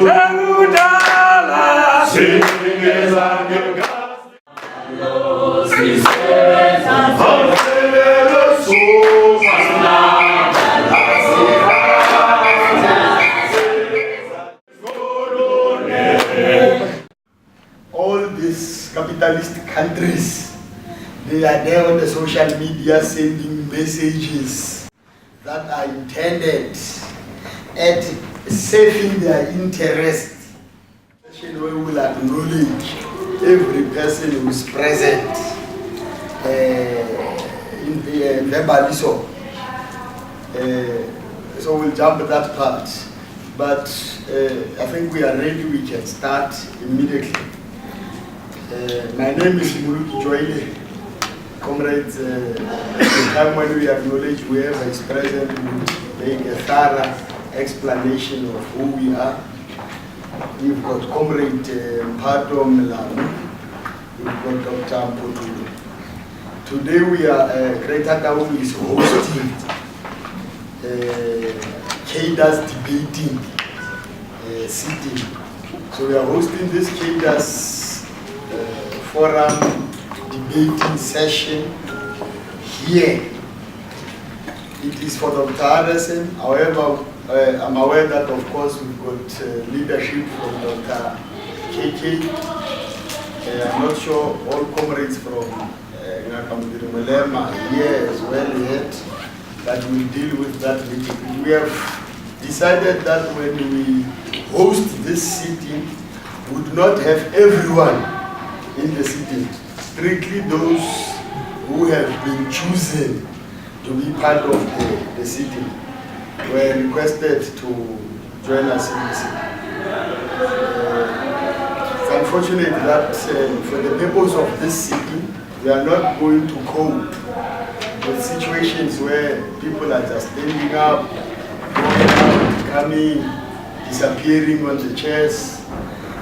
All these capitalist countries, they are there on the social media sending messages that are intended at serving their interest. We will acknowledge every person who is present in the verbally so. So we'll jump that part. But I think we are ready, we can start immediately. My name is Muluki Joile. Comrades, at the time when we acknowledge whoever is present, we will make a thorough explanation of who we are. We've got Comrade Mphato Mlambo, we've got Dr. Mpotolo. Today we are, Greater Taung is hosting CADAS debating sitting. So we are hosting this CADAS forum debating session here. It is for Dr. Anderson. However, I'm aware that of course we've got leadership from Dr. KK. I'm not sure all comrades from Ngakamudirumelema are here as well yet, that will deal with that meeting. We have decided that when we host this sitting, we would not have everyone in the sitting. Strictly those who have been chosen to be part of the sitting were requested to join us in the sitting. It's unfortunate that for the purpose of this sitting, we are not going to cope with situations where people are just standing up, going out, coming, disappearing on the chairs.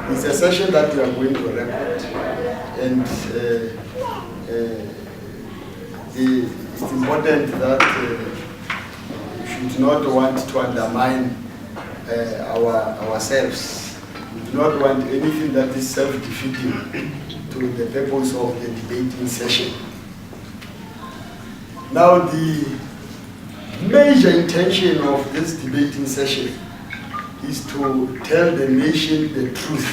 It's a session that we are going to record, and it's important that we should not want to undermine ourselves. We do not want anything that is self-defeating to the purpose of the debating session. Now, the major intention of this debating session is to tell the nation the truth.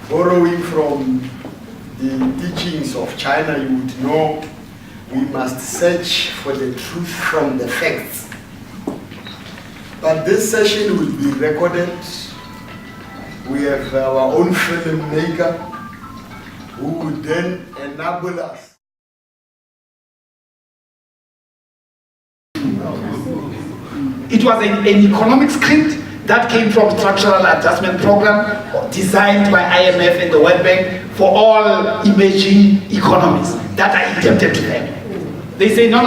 Borrowing from the teachings of China, you would know we must search for the truth from the facts. But this session will be recorded. We have our own filmmaker who would then enable us. It was an economic script that came from structural adjustment program designed by IMF and the World Bank for all emerging economies that are indebted to them. They say, no,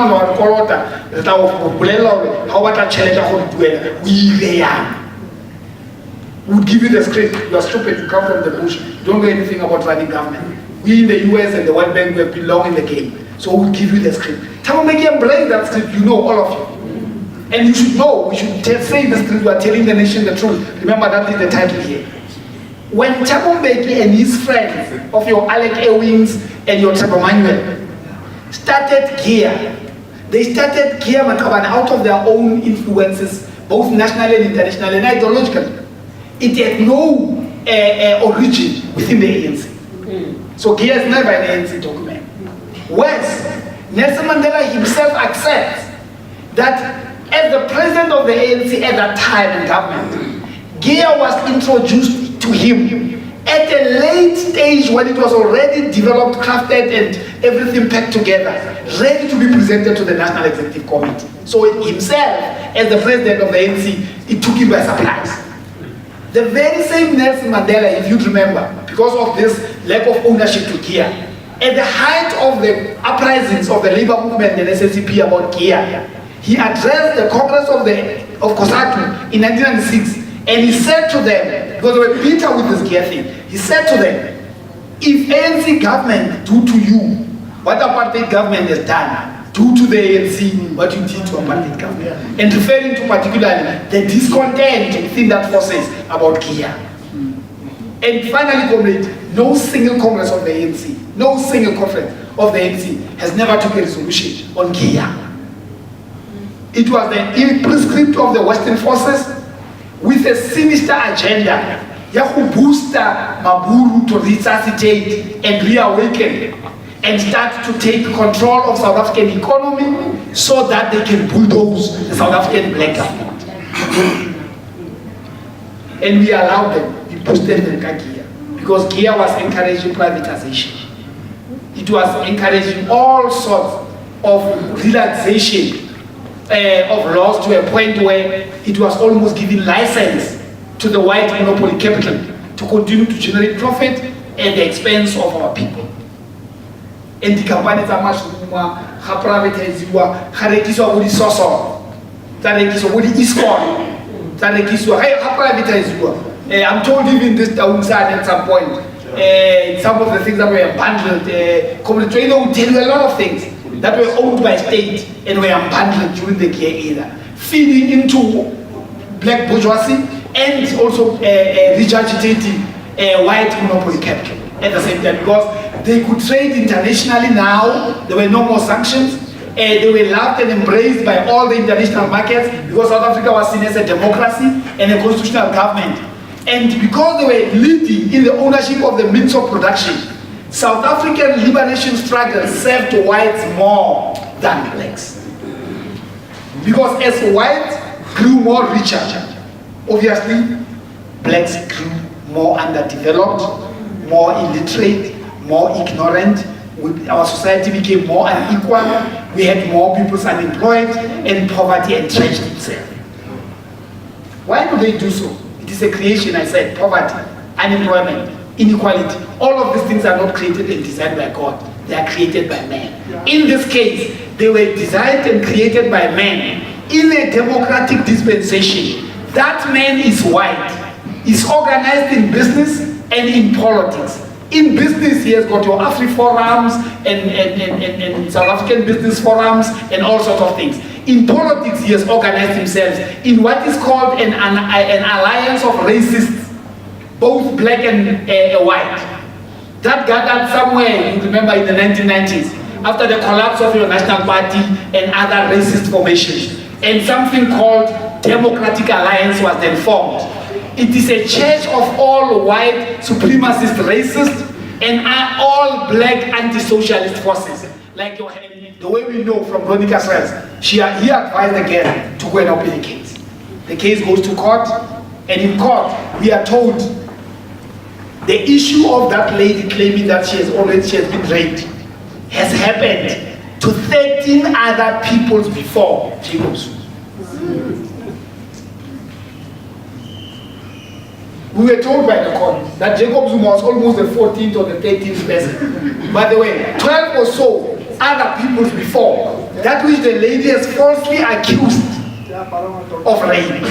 we would give you the script. You are stupid, you come from the bush, you don't know anything about running government. We in the US and the World Bank, we belong in the game. So we'll give you the script. Thabo Mbeki embrace that script, you know, all of you. And you should know, we should say in the script, we are telling the nation the truth. Remember, that is the title here. When Thabo Mbeki and his friends of your Alec Ewings and your Trevor Manuel started GEAR, they started GEAR Makaban out of their own influences, both national and international and ideological. It had no origin within the ANC. So GEAR is never an ANC document. Whereas Nelson Mandela himself accepts that as the president of the ANC at that time in government, GEAR was introduced to him at a late stage when it was already developed, crafted, and everything packed together, ready to be presented to the National Executive Committee. So himself, as the president of the ANC, it took him by surprise. The very same Nelson Mandela, if you remember, because of this lack of ownership to GEAR, at the height of the uprisings of the labor movement and SSCP about GEAR, he addressed the Congress of COSATU in 1996, and he said to them, because they were bitter with this GEAR thing, he said to them, if ANC government do to you what apartheid government has done do to the ANC what you did to apartheid government. And referring to particularly the discontent within that forces about Kia. And finally, comrade, no single Congress of the ANC, no single conference of the ANC has never took a resolution on Kia. It was the prescript of the Western forces with a sinister agenda to boost Maburu to resuscitate and reawaken and start to take control of South African economy so that they can bulldoze the South African black government. And we allowed them, we boosted them Kia because Kia was encouraging privatization. It was encouraging all sorts of relaxation of laws to a point where it was almost giving license to the white monopoly capital to continue to generate profit at the expense of our people. And the companies are much more privatized, rekiswa go di soso, tsa rekiswa go di ISCON, tsa rekiswa privatized. I'm told even this downside at some point, some of the things that were bundled, Comrade Trainer will tell you a lot of things that were owned by state and were unbundled during the Kia era, feeding into black bourgeoisie and also regurgitating white monopoly capital at the same time, because they could trade internationally now. There were no more sanctions. They were loved and embraced by all the international markets because South Africa was seen as a democracy and a constitutional government. And because they were leading in the ownership of the means of production, South African liberation struggle served whites more than blacks. Because as whites grew more richer, obviously blacks grew more underdeveloped, more illiterate, more ignorant. Our society became more unequal. We had more people unemployed and poverty entrenched itself. Why do they do so? It is a creation, I said, poverty, unemployment, inequality. All of these things are not created and designed by God. They are created by man. In this case, they were designed and created by man in a democratic dispensation. That man is white, is organized in business and in politics. In business, he has got your AfriForums and South African business forums and all sorts of things. In politics, he has organized himself in what is called an alliance of racists, both black and white. That gathered somewhere, you remember, in the 1990s, after the collapse of your National Party and other racist formations. And something called Democratic Alliance was then formed. It is a church of all white supremacist racists and all black anti-socialist forces. Like the way we know from Veronica Srells, he advised the girl to go and open a case. The case goes to court, and in court, we are told the issue of that lady claiming that she has been raped has happened to 13 other people before Jacob Zuma. We were told by the court that Jacob Zuma was almost the 14th or the 13th person. By the way, 12 or so other people before, that which the lady has falsely accused of rape.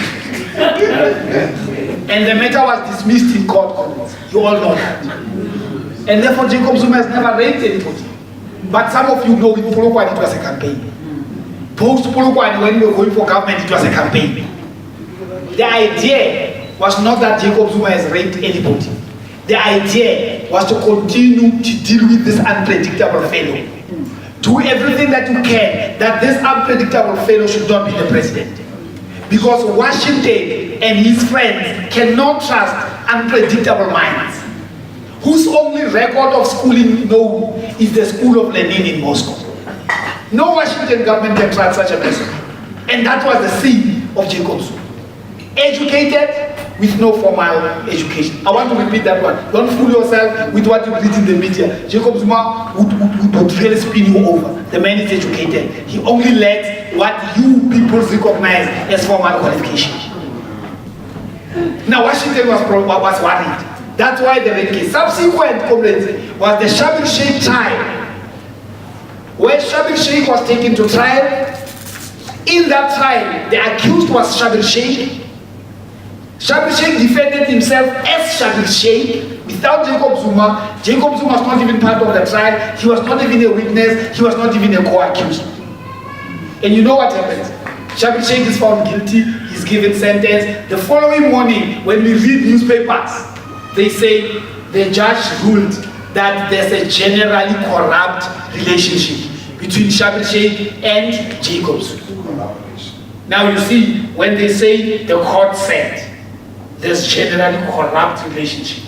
And the matter was dismissed in court. You all know that. And therefore Jacob Zuma has never raped anybody. But some of you know in Polokwane it was a campaign. Post Polokwane, when we were going for government, it was a campaign. The idea was not that Jacob Zuma has raped anybody. The idea was to continue to deal with this unpredictable fellow. Do everything that you can that this unpredictable fellow should not be the president. Because Washington and his friends cannot trust unpredictable minds, whose only record of schooling known is the school of Lenin in Moscow. No Washington government can trust such a person. And that was the sin of Jacob Zuma. Educated with no formal education. I want to repeat that one. Don't fool yourself with what you read in the media. Jacob Zuma would really spin you over. The man is educated. He only lacks what you people recognize as formal qualification. Now Washington was worried. That's why the red case. Subsequent, comrades, was the Shabir Sheikh trial. Where Shabir Sheikh was taken to trial. In that trial, the accused was Shabir Sheikh. Shabir Sheikh defended himself as Shabir Sheikh without Jacob Zuma. Jacob Zuma was not even part of the trial. He was not even a witness. He was not even a co-accused. And you know what happens? Shabir Sheikh is found guilty, he's given sentence. The following morning, when we read newspapers, they say the judge ruled that there's a generally corrupt relationship between Shabir Sheikh and Jacob Zuma. Now you see, when they say the court said there's generally corrupt relationship,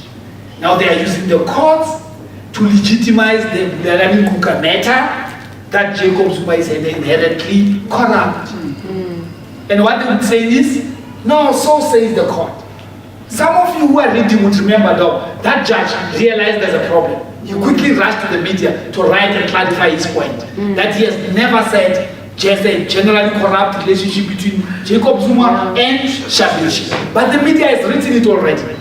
now they are using the courts to legitimize the Bulalani Kuka matter that Jacob Zuma is inherently corrupt. And what they would say is, no, so says the court. Some of you who are reading would remember though, that judge realized there's a problem. He quickly rushed to the media to write and clarify his point. That he has never said just a generally corrupt relationship between Jacob Zuma and Shabir Sheikh. But the media has written it already.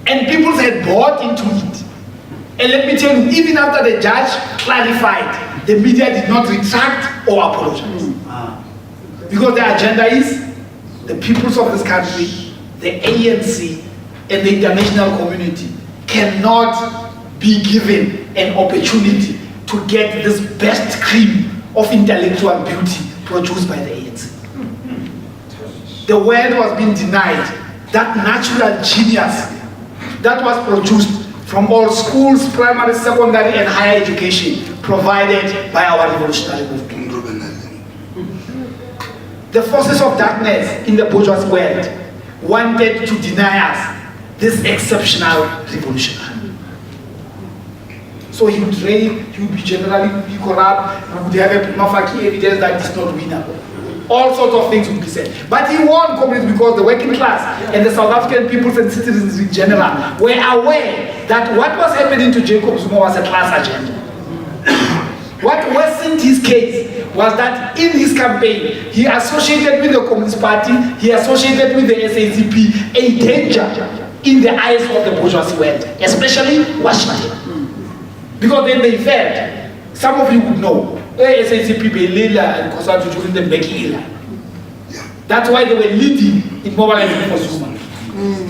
And people had bought into it. And let me tell you, even after the judge clarified, the media did not retract or apologize. Because the agenda is the peoples of this country, the ANC, and the international community cannot be given an opportunity to get this best cream of intellectual beauty produced by the ANC. The world was being denied that natural genius that was produced from all schools, primary, secondary, and higher education provided by our revolutionary movement. The forces of darkness in the bourgeois world wanted to deny us this exceptional revolutionary. So he would rape, he would be generally be corrupt, he would have a prima facie evidence that it's not winnable. All sorts of things would be said. But he won, comrades, because the working class and the South African peoples and citizens in general were aware that what was happening to Jacob Zuma was a class agenda. What worsened his case was that in his campaign, he associated with the Communist Party, he associated with the SACP, a danger in the eyes of the bourgeoisie world, especially Washington. Because then they felt, some of you would know, SACP Belila and Kosatu during the Mbeki era. That's why they were leading in mobilizing for Zuma.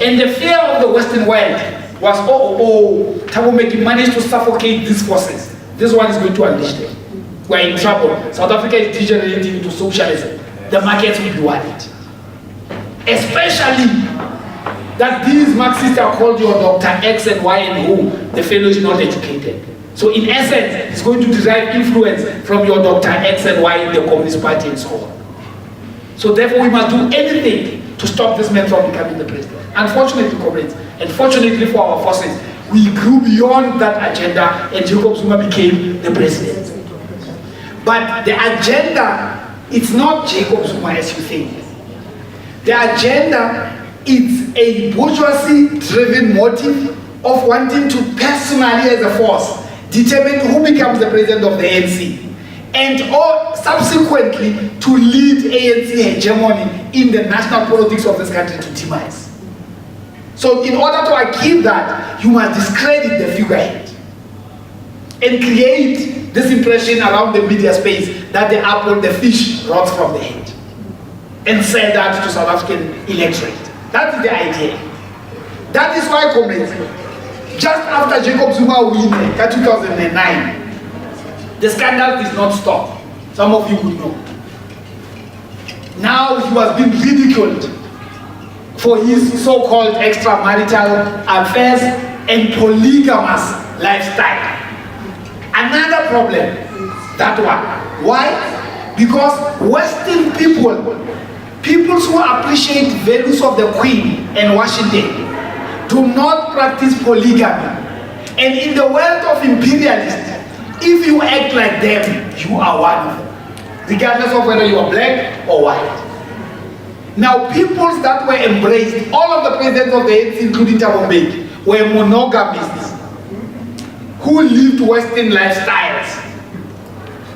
And the fear of the Western world was, Thabo Mbeki managed to suffocate these forces. This one is going to unleash them. We're in trouble. South Africa is degenerating into socialism. The markets will be worried. Especially that these Marxists are called your Dr. X and Y and who. The fellow is not educated. So in essence, it's going to derive influence from your Dr. X and Y in the Communist Party and so on. So therefore we must do anything to stop this man from becoming the president. Unfortunately, comrades, and fortunately for our forces, we grew beyond that agenda and Jacob Zuma became the president. But the agenda, it's not Jacob Zuma as you think. The agenda is a bourgeoisie-driven motive of wanting to personally as a force determine who becomes the president of the ANC and or subsequently to lead ANC hegemony in the national politics of this country to demise. So in order to achieve that, you must discredit the figurehead and create this impression around the media space that the apple, the fish, rots from the head and sell that to South African electorate. That is the idea. That is why, comrades, just after Jacob Zuma win in 2009, the scandal did not stop. Some of you would know. Now he was being ridiculed for his so-called extramarital affairs and polygamous lifestyle. Another problem, that one. Why? Because Western peoples who appreciate values of the Queen and Washington, do not practice polygamy. And in the world of imperialists, if you act like them, you are one of them, regardless of whether you are black or white. Now, peoples that were embraced, all of the presidents of the ANC, including Thabo Mbeki, were monogamists who lived Western lifestyles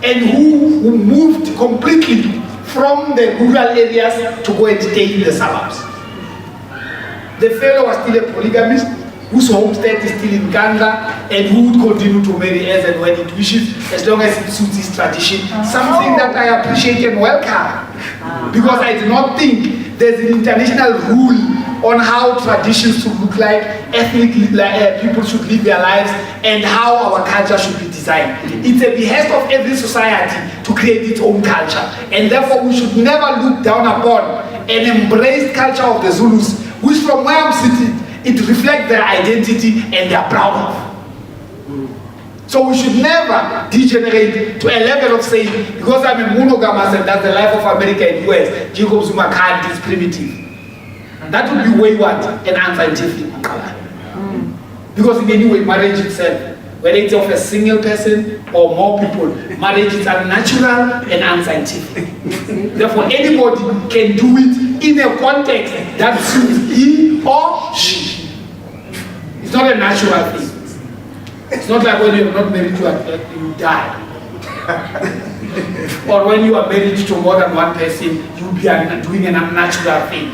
and who moved completely from the rural areas to go and stay in the suburbs. The fellow was still a polygamist whose homestead is still in Kanga and who would continue to marry as and when it wishes, as long as it suits his tradition. Something that I appreciate and welcome. Because I do not think there's an international rule on how traditions should look like, ethnically people should live their lives, and how our culture should be design. It's a behest of every society to create its own culture. And therefore we should never look down upon an embraced culture of the Zulus, which from where I'm sitting, it reflects their identity and they are proud of. So we should never degenerate to a level of saying, because I'm a monogamous and that's the life of America and US, Jacob Zuma can't, is primitive. That would be wayward and unscientific. Because in any way, marriage itself, whether it's of a single person or more people, marriage is unnatural and unscientific. Therefore, anybody can do it in a context that suits he or she. It's not a natural thing. It's not like when you're not married to you die. Or when you are married to more than one person, you'll be doing an unnatural thing.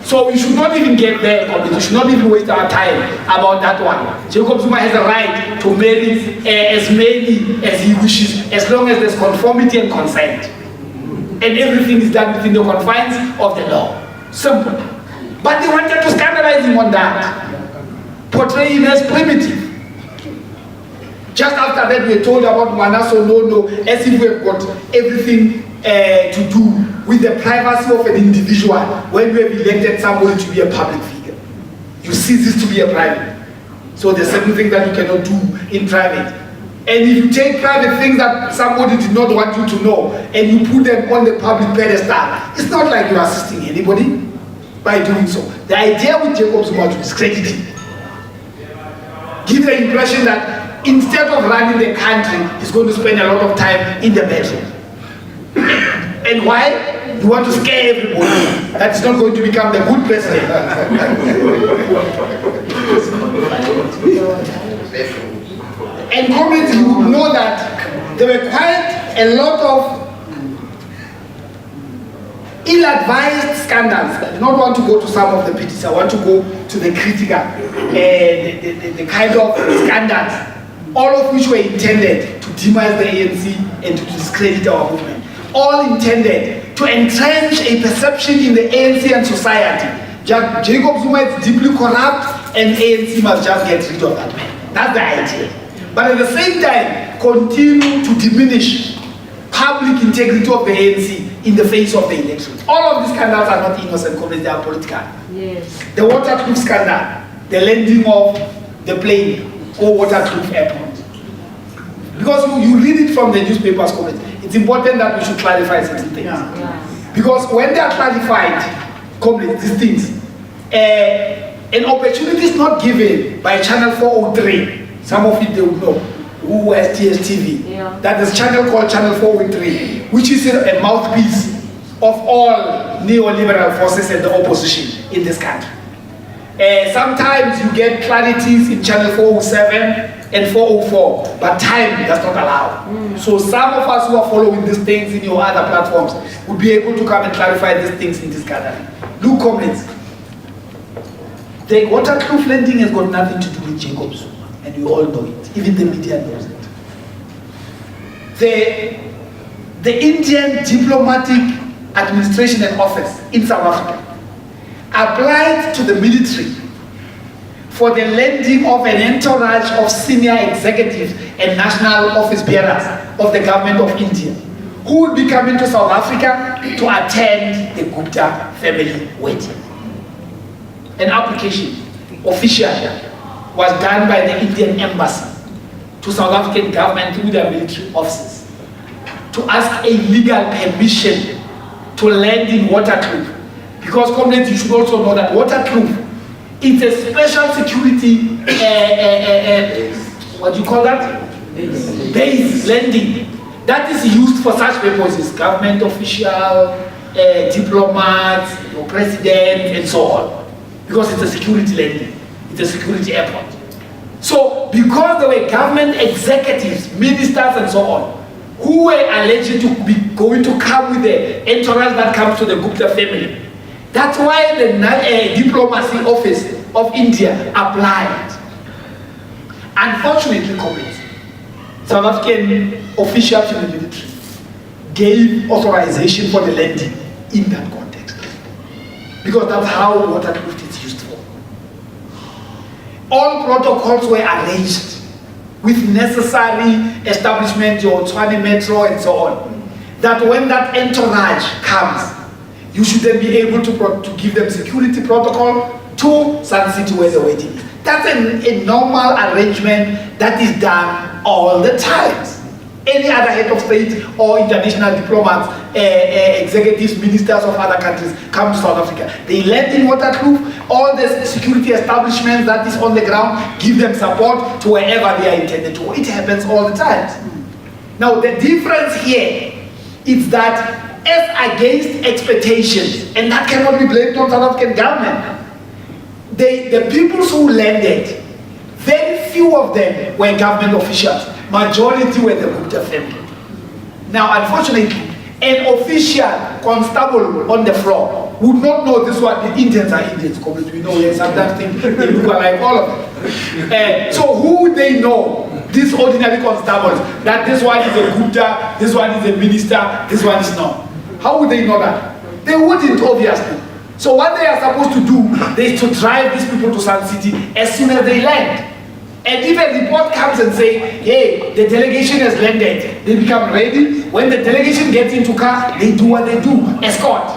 So we should not even get there, or we should not even waste our time about that one. Jacob Zuma has a right to marry as many as he wishes, as long as there's conformity and consent. And everything is done within the confines of the law. Simple. But they wanted to scandalize him on that, portray him as primitive. Just after that, we were told about Manasseh no, as if we have got everything to do with the privacy of an individual when we have elected somebody to be a public figure. You see this to be a private. So there's certain things that you cannot do in private. And if you take private things that somebody did not want you to know and you put them on the public pedestal, it's not like you're assisting anybody by doing so. The idea with Jacob Zuma to discredit him, give the impression that instead of running the country, he's going to spend a lot of time in the bedroom. And why? You want to scare everybody. That's not going to become the good president. And comrades, you would know that there were quite a lot of ill-advised scandals. I do not want to go to some of the pieces. I want to go to the critical, the kind of scandals, all of which were intended to demise the ANC and to discredit our movement. All intended to entrench a perception in the ANC and society. Jacob Zuma is deeply corrupt and ANC must just get rid of that man. That's the idea. But at the same time, continue to diminish public integrity of the ANC in the face of the election. All of these scandals are not innocent, comrades, they are political. Yes. The Waterkloof scandal, the landing of the plane or Waterkloof Airport. Because you read it from the newspapers, comrades, it's important that we should clarify certain things. Yeah. Because when they are clarified, comrades, these things, an opportunity is not given by Channel 403. Some of it they will know, who has TSTV. Yeah. That there's a channel called Channel 403, which is a mouthpiece of all neoliberal forces and the opposition in this country. Sometimes you get clarities in Channel 407 and 404, but time does not allow. So some of us who are following these things in your other platforms will be able to come and clarify these things in this gathering. Look, comrades, the Waterkloof landing has got nothing to do with Jacob Zuma, and you all know it. Even the media knows it. The Indian Diplomatic Administration and Office in South Africa applied to the military for the landing of an entourage of senior executives and national office bearers of the government of India, who would be coming to South Africa to attend the Gupta family wedding. An application, officially, was done by the Indian embassy to South African government through their military officers to ask a legal permission to land in Waterkloof. Because, comrades, you should also know that Waterkloof is a special security, what do you call that? Base landing. That is used for such purposes, government official, diplomats, president, and so on. Because it's a security landing. It's a security airport. So, because there were government executives, ministers, and so on, who were alleged to be going to come with the entourage that comes to the Gupta family, that's why the diplomacy office of India applied. Unfortunately, comrades, South African officials in the military gave authorization for the landing in that context. Because that's how Waterkloof is used for. All protocols were arranged with necessary establishment, your Tshwane Metro and so on, that when that entourage comes, you should then be able to give them security protocol to Sun City where the wedding is. That's a normal arrangement that is done all the time. Any other head of state or international diplomats, executives, ministers of other countries come to South Africa. They land in Waterkloof, all the security establishments that is on the ground, give them support to wherever they are intended to. It happens all the time. Now the difference here is that as against expectations, and that cannot be blamed on South African government, the people who landed, very few of them were government officials. Majority were the Gupta family. Now, unfortunately, an official constable on the floor would not know this one. The Indians are Indians, because we know they sometimes think they look like all of them. So who would they know? These ordinary constables, that this one is a Gupta, this one is a minister, this one is not. How would they know that? They wouldn't, obviously. So what they are supposed to do is to drive these people to Sun City as soon as they land. And if a report comes and say, hey, the delegation has landed, they become ready. When the delegation gets into car, they do what they do, escort.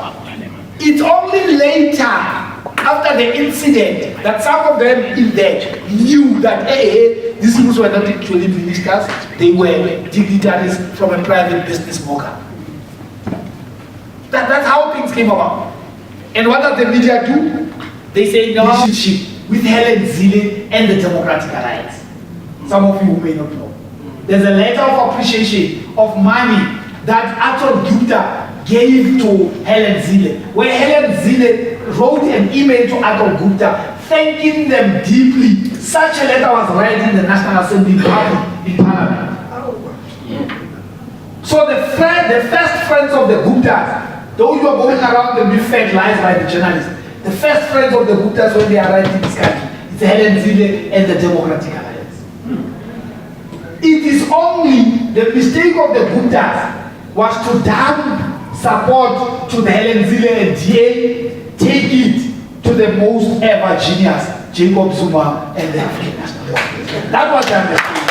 It's only later, after the incident, that some of them in there knew that, hey, these people were not actually ministers, they were dignitaries from a private business mocha. That's how things came about. And what does the media do? They say, no, relationship with Helen Zille and the Democratic Alliance. Some of you may not know. There's a letter of appreciation of money that Atul Gupta gave to Helen Zille, where Helen Zille wrote an email to Atul Gupta thanking them deeply. Such a letter was read in the National Assembly in Parliament. So the first friends of the Guptas, those who are going around and being fed lies by the journalists, the first friends of the Guptas when they arrived in this country, it's Helen Zille and the Democratic Alliance. It is only the mistake of the Guptas was to damn support to the Helen Zille and DA, take it to the most ever genius, Jacob Zuma and the African National Congress. That was their mistake.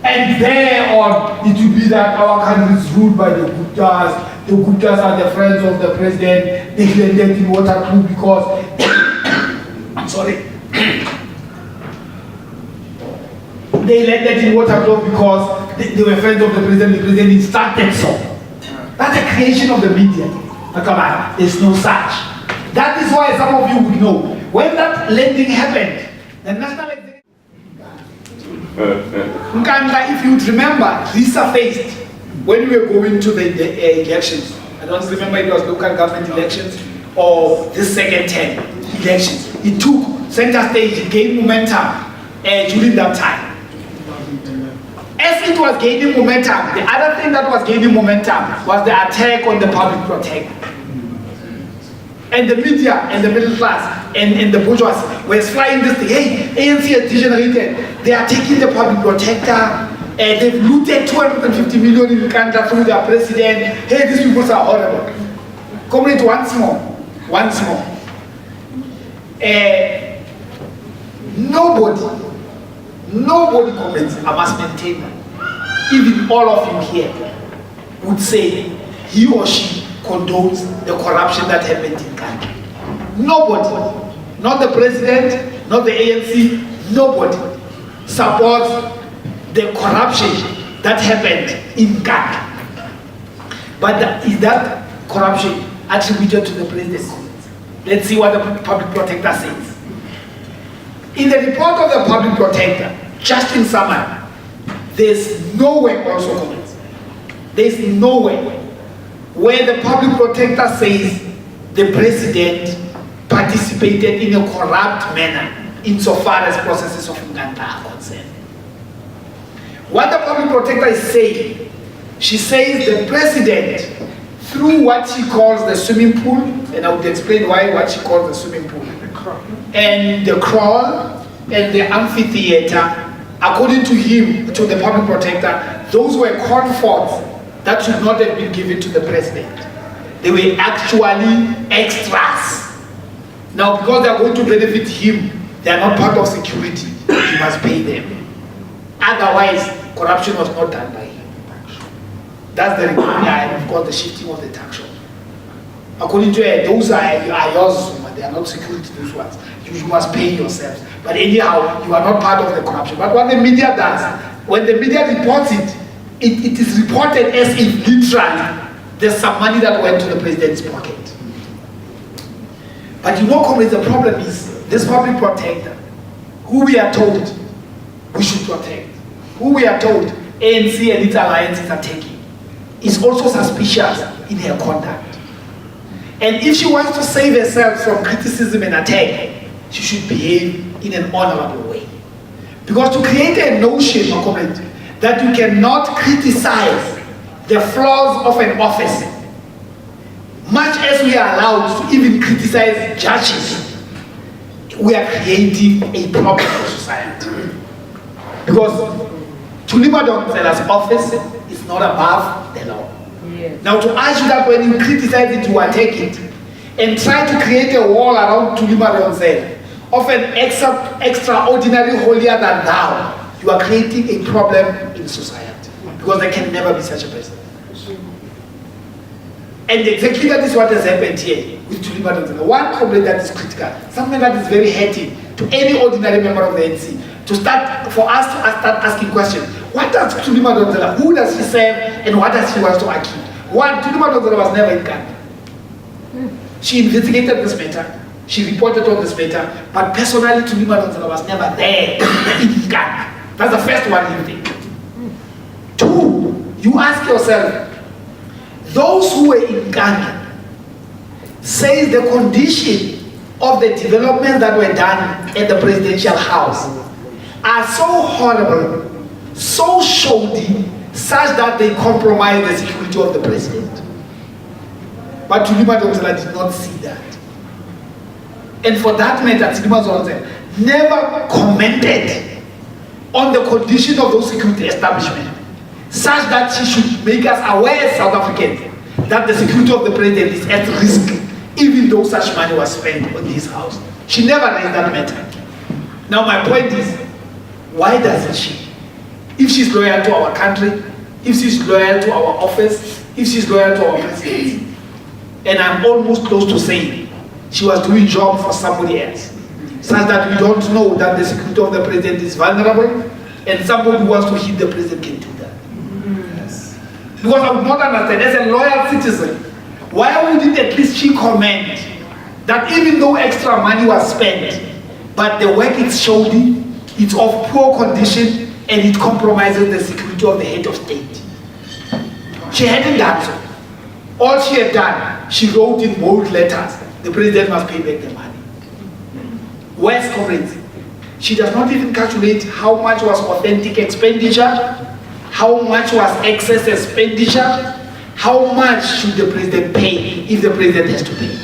And thereon, it will be that our country is ruled by the Guptas. The Guptas are the friends of the president. They landed in Waterkloof because, I'm sorry, they landed in Waterkloof because they were friends of the president instructed so. That's a creation of the media. Now, come on, there's no such. That is why some of you would know. When that landing happened, the national executive, Nkandla, if you would remember, resurfaced when we were going to the elections. I don't remember it was local government elections or the second term elections. It took center stage, it gained momentum during that time. As it was gaining momentum, the other thing that was gaining momentum was the attack on the public protector. And the media and the middle class and the bourgeoisie were flying this thing. Hey, ANC has degenerated. They are taking the public protector. They've looted 250 million in Uganda through their president. Hey, these people are horrible. Comrade, once more. Nobody comments. I must maintain that. Even all of you here would say he or she condones the corruption that happened in Ghana. Nobody, not the president, not the ANC, nobody supports the corruption that happened in Ghana. But is that corruption attributed to the president? Let's see what the public protector says. In the report of the public protector, just in summary, there's nowhere also comments. There's nowhere where the public protector says the president participated in a corrupt manner insofar as processes of Uganda are concerned. What the public protector is saying, she says the president, through what she calls the swimming pool, and I would explain what she calls the swimming pool, and the crawl, and the amphitheater, according to him, to the public protector, those were comforts that should not have been given to the president. They were actually extras. Now, because they are going to benefit him, They are not part of security. You must pay them. Otherwise, corruption was not done by him. That's the requirement, and of course, the shifting of the tax law. According to it, those are yours, but they are not security, those ones. You must pay yourselves. But anyhow, you are not part of the corruption. But what the media does, when the media reports it, it is reported as if literally there's some money that went to the president's pocket. But you know, comrades, the problem is this public protector, who we are told we should protect, who we are told ANC and its alliances are taking, is also suspicious in her conduct. And if she wants to save herself from criticism and attack, she should behave in an honorable way. Because to create a notion, my comrade, that you cannot criticize the flaws of an office, much as we are allowed to even criticize judges, we are creating a problem for society. Because Thulima Madonsela's office is not above the law. Yes. Now to argue that when you criticize it, you attack it, and try to create a wall around Thulima Madonsela of an extraordinary holier than thou, you are creating a problem in society. Because there can never be such a person. And exactly that is what has happened here with Thulima Madonsela. One complaint that is critical, something that is very hurting to any ordinary member of the ANC, for us to start asking questions. What does Thulima Madonsela, who does she serve, and what does she want to accuse? One, Thulima Madonsela was never in Ghana. She investigated this matter, she reported on this matter, but personally Thulima Madonsela was never there in Ghana. That's the first one you think. Two, you ask yourself, those who were in Ghana say the condition of the developments that were done at the presidential house are so horrible, so shoddy, such that they compromise the security of the president. But Thulima Madonsela did not see that. And for that matter, Thulima Madonsela never commented on the condition of those security establishments, such that she should make us aware as South Africans that the security of the president is at risk, even though such money was spent on his house. She never raised that matter. Now my point is, why doesn't she? If she's loyal to our country, if she's loyal to our office, if she's loyal to our president, and I'm almost close to saying she was doing job for somebody else, such that we don't know that the security of the president is vulnerable, and somebody who wants to hit the president can do that. Yes. Because I would not understand, as a loyal citizen, why wouldn't at least she comment that even though extra money was spent, but the work is shoddy, it's of poor condition, and it compromises the security of the head of state. She hadn't done so. All she had done, she wrote in bold letters, the president must pay back the money. Where's comrades? She does not even calculate how much was authentic expenditure, how much was excess expenditure, how much should the president pay if the president has to pay.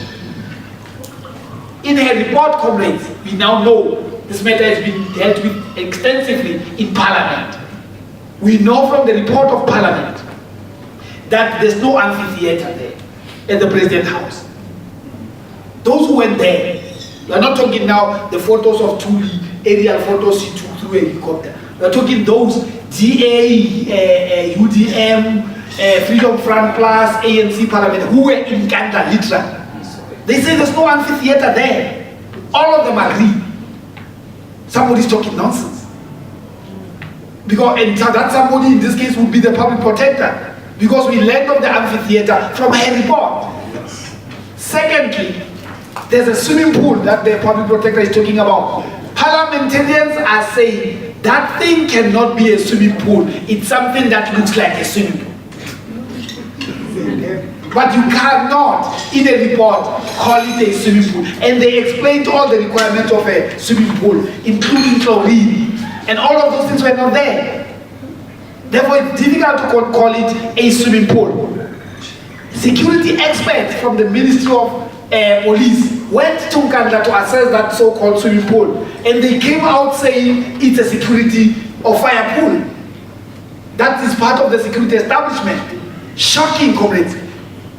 In her report, comrades, we now know this matter has been dealt with extensively in Parliament. We know from the report of Parliament that there's no amphitheater there at the President House. Those who went there, we're not talking now the photos of Thuli, aerial photos she took through a helicopter. We're talking those DA, UDM, Freedom Front Plus, ANC Parliament, who were in Ghana literally. They say there's no amphitheater there. All of them agree. Somebody's talking nonsense. Because, and that somebody in this case would be the public protector. Because we learned of the amphitheater from her report. Secondly, there's a swimming pool that the public protector is talking about. Parliamentarians are saying that thing cannot be a swimming pool. It's something that looks like a swimming pool. But you cannot, in a report, call it a swimming pool. And they explained all the requirements of a swimming pool, including chlorine. And all of those things were not there. Therefore, it's difficult to call it a swimming pool. Security experts from the Ministry of Police went to Uganda to assess that so-called swimming pool. And they came out saying it's a security or fire pool. That is part of the security establishment. Shocking, comrades.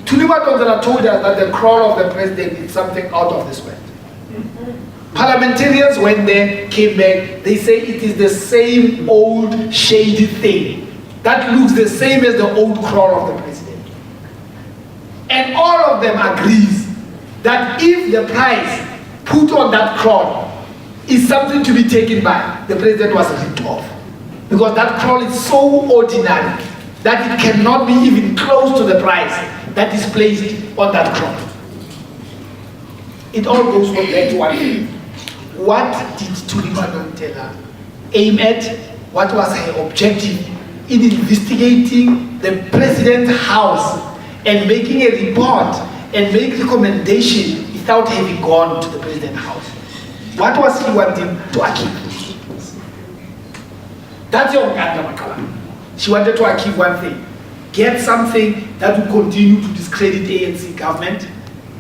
Thulima Madonsela told us that the crawl of the president is something out of this world. Parliamentarians went there, came back, they say it is the same old shady thing that looks the same as the old crawl of the president. And all of them agrees that if the price put on that crawl is something to be taken by, the president was ripped off. Because that crawl is so ordinary that it cannot be even close to the price that is placed on that crawl. It all goes back to one thing. What did Thuli Madonsela aim at? What was her objective in investigating the president's house and making a report and make recommendation without having gone to the president's house? What was he wanting to achieve? That's your Makala. She wanted to achieve one thing. Get something that would continue to discredit ANC government.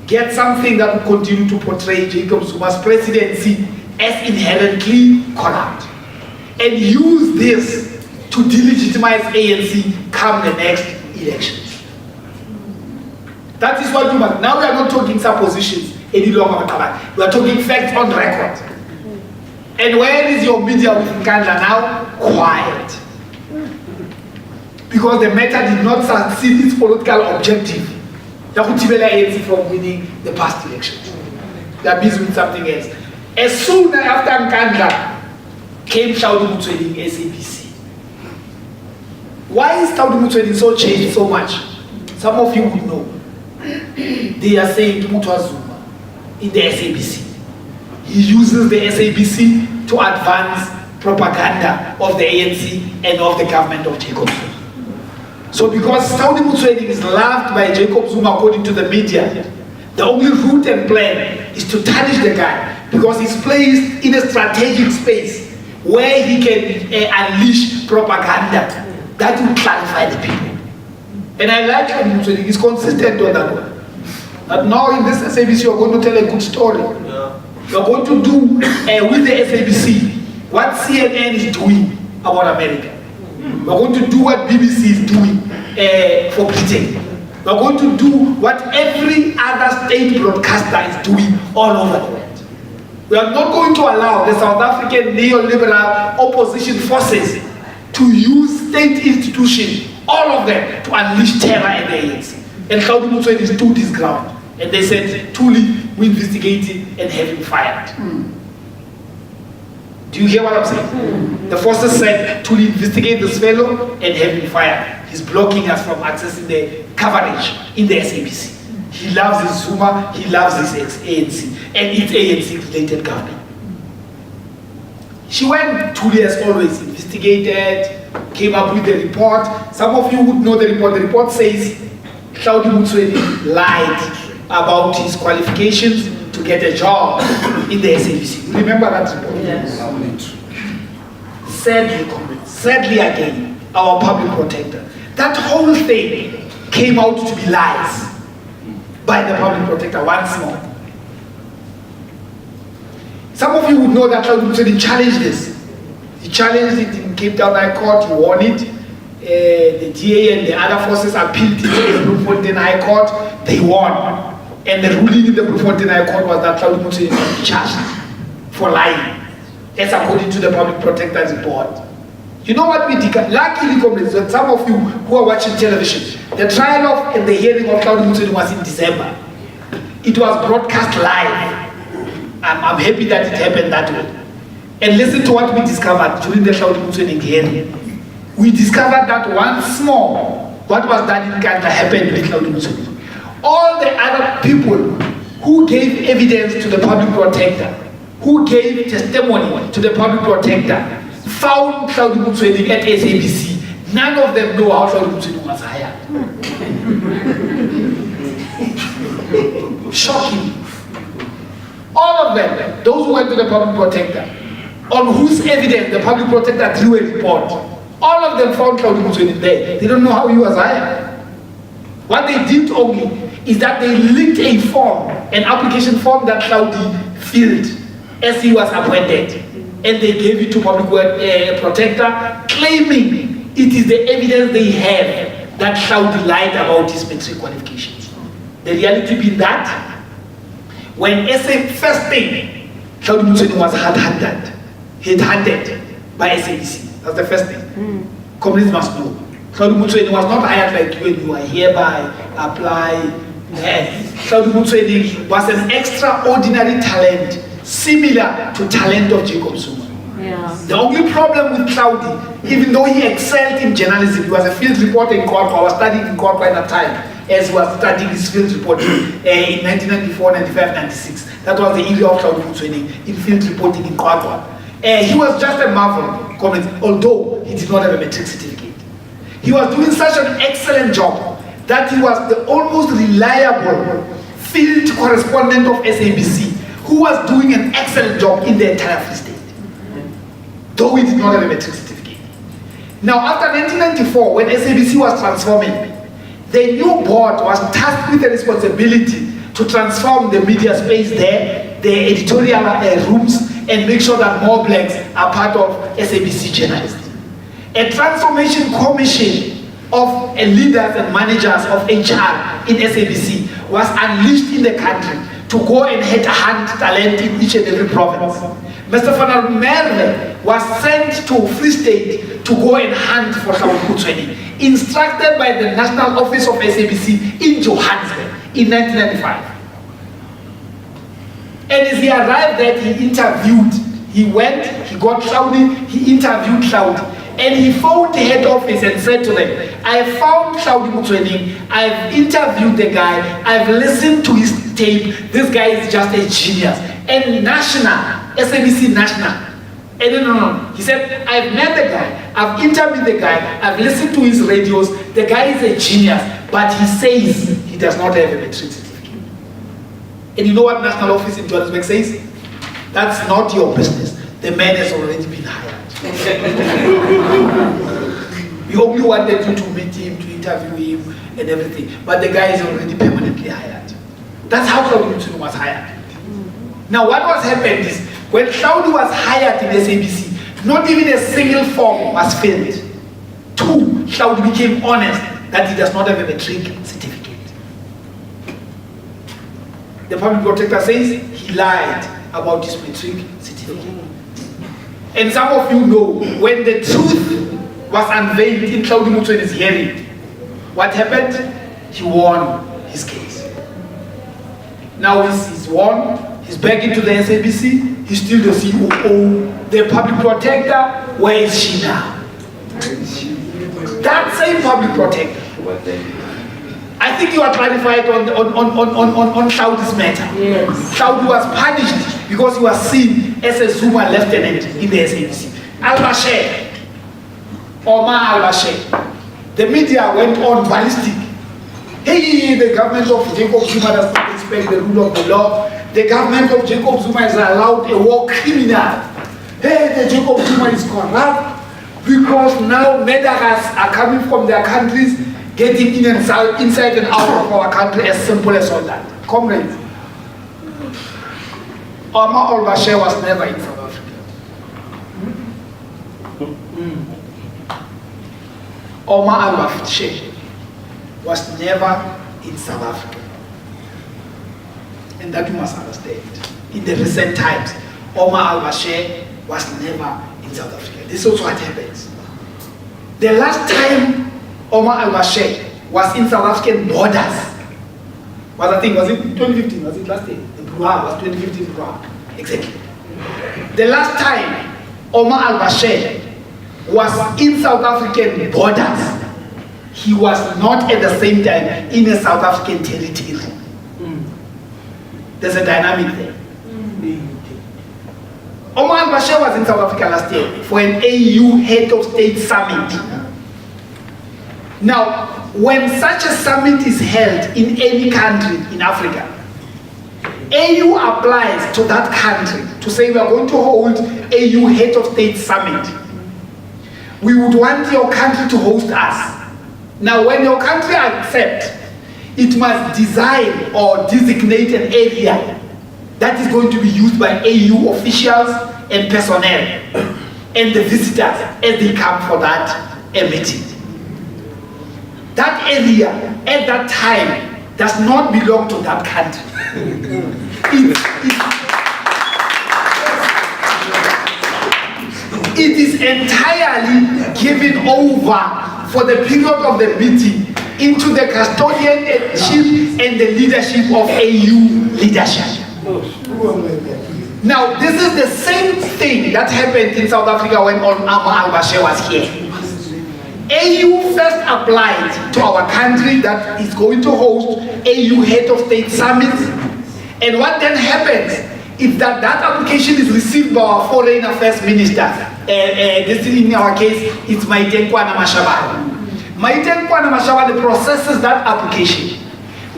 Get something that would continue to portray Jacob Zuma's presidency as inherently corrupt. And use this to delegitimize ANC come the next elections. That is what you must. Now we are not talking suppositions any longer. We are talking facts on record. And where is your media with Nkandla now? Quiet. Because the matter did not succeed its political objective. Yakutibela ANC from winning the past elections. They are busy with something else. As soon after Nkandla came Hlaudi Motsoeneng SABC. Why is Hlaudi Motsoeneng so changed so much? Some of you would know. They are saying Mutwa Zuma in the SABC. He uses the SABC to advance propaganda of the ANC and of the government of Jacob Zuma. So because Hlaudi Motsoeneng is loved by Jacob Zuma according to the media, the only route and plan is to tarnish the guy because he's placed in a strategic space where he can unleash propaganda that will clarify the people. And I like Hlaudi Motsoeneng, he's consistent on that one. That now in this SABC you're going to tell a good story. Yeah. You're going to do with the SABC what CNN is doing about America. We're going to do what BBC is doing for Britain. We're going to do what every other state broadcaster is doing all over the world. We are not going to allow the South African neoliberal opposition forces to use state institutions, all of them, to unleash terror in the ANC. And Hlaudi Motsoeneng stood his ground. And they said, Thuli, we investigated and have him fired. Do you hear what I'm saying? The forces said, Thuli, investigate this fellow and have him fired. He's blocking us from accessing the coverage in the SABC. He loves his Zuma, he loves his ANC, and it's ANC-related government. She went, Thuli as always, investigated, came up with the report. Some of you would know the report. The report says Hlaudi Motsoeneng lied about his qualifications to get a job in the SABC. Remember that report? Yes. Sadly again, our public protector. That whole thing came out to be lies by the public protector once more. Some of you would know that Hlaudi Motsoeneng challenged this. He challenged it in Cape Town High Court, he won it. The DA and the other forces appealed it to the Bloemfontein High Court, they won. And the ruling in the Bloemfontein High Court was that Hlaudi Motsoeneng was charged for lying, as according to the public protector's report. You know what we did? Luckily, comrades, that some of you who are watching television, the trial of and the hearing of Hlaudi Motsoeneng was in December. It was broadcast live. I'm happy that it happened that way. And listen to what we discovered during the Hlaudi Motsoeneng hearing. We discovered that once more, what was done in Nkandla happened with Hlaudi Motsoeneng. All the other people who gave evidence to the public protector, who gave testimony to the public protector, found Hlaudi Motsoeneng at SABC. None of them know how Hlaudi Motsoeneng was hired. Shocking. All of them, those who went to the public protector, on whose evidence the public protector drew a report, all of them found Hlaudi Motsoeneng there. They don't know how he was hired. What they did only is that they leaked a form, an application form that Hlaudi filled as he was appointed. And they gave it to public protector, claiming it is the evidence they have that Hlaudi lied about his matric qualifications. The reality being that, when first thing, Claude Mutsueni was headhunted by SABC. That's the first thing. Communists must know. Claude Mutsueni was not hired like you and you are hereby apply. Claude Mutsueni was an extraordinary talent, similar to talent of Jacob Zuma. Yeah. The only problem with Claude, even though he excelled in journalism, he was a field reporter in Cork. I was studying in Cork at that time, as he was studying his field reporting in 1994, 95, 96. That was the era of Claude Mutsueni in field reporting in Cork. He was just a marvel, although he did not have a metric certificate. He was doing such an excellent job that he was the almost reliable field correspondent of SABC, who was doing an excellent job in the entire Free State, though he did not have a metric certificate. Now, after 1994, when SABC was transforming, the new board was tasked with the responsibility to transform the media space there, the editorial rooms, and make sure that more blacks are part of SABC journalism. A transformation commission of leaders and managers of HR in SABC was unleashed in the country to go and headhunt talent in each and every province. Mr. Van Merwe was sent to Free State to go and hunt for Claude Mutsueni, instructed by the National Office of SABC in Johannesburg in 1995. And as he arrived there, he interviewed. He went, he got Claude, he interviewed Claude, and he phoned the head office and said to them, I found Claude Mutsueni, I've interviewed the guy, I've listened to his tape, this guy is just a genius. And National, SABC National, and no. He said, I've met the guy, I've interviewed the guy, I've listened to his radios, the guy is a genius, but he says he does not have a metric certificate. And you know what National Office in Johannesburg says? That's not your business. The man has already been hired. We only wanted you to meet him, to interview him, and everything. But the guy is already permanently hired. That's how Claude Mutsueni was hired. Now, what was happened is, when Claude was hired in SABC, not even a single form was filled. 2, Claude became honest that he does not have a metric certificate. The public protector says he lied about his metric certificate. And some of you know, when the truth was unveiled in Claude Mutsueni's hearing, what happened? He won his case. Now he's won, he's back into the SABC, he's still the COO, the public protector. Where is she now? That same public protector. I think you are clarified on Claude's matter. Yes. Claude was punished because he was seen as a Zuma lieutenant in the SABC. Al-Bashir, Omar Al-Bashir, the media went on ballistic. Hey, the government of Jacob Zuma does not respect the rule of the law. The government of Jacob Zuma has allowed a war criminal. Hey, the Jacob Zuma is corrupt because now murderers are coming from their countries, getting in and inside and out of our country as simple as all that. Comrades, Omar Al-Bashir was never in South Africa. Omar Al-Bashir was never in South Africa. And that you must understand. In the recent times, Omar Al-Bashir was never in South Africa. This is what happens. The last time Omar Al-Bashir was in South African borders was, I think, was it 2015? Was it last year? The Bruha was 2015 Bruha. Exactly. The last time Omar Al-Bashir was in South African borders, he was not at the same time in a South African territory. There's a dynamic there. Omar Al-Bashir was in South Africa last year for an AU Head of State Summit. Now, when such a summit is held in any country in Africa, AU applies to that country to say we are going to hold AU Head of State Summit. We would want your country to host us. Now, when your country accepts, it must design or designate an area that is going to be used by AU officials and personnel and the visitors as they come for that meeting. That area at that time does not belong to that country. it is entirely given over for the period of the meeting into the custodianship and the leadership of AU leadership. Now, this is the same thing that happened in South Africa when Omar al-Bashir was here. AU first applied to our country that is going to host AU Head of State Summits. And what then happens is that that application is received by our Foreign Affairs Minister. This in our case, it's Maite Nkoana Mashabane. Maite Nkoana Mashabane processes that application.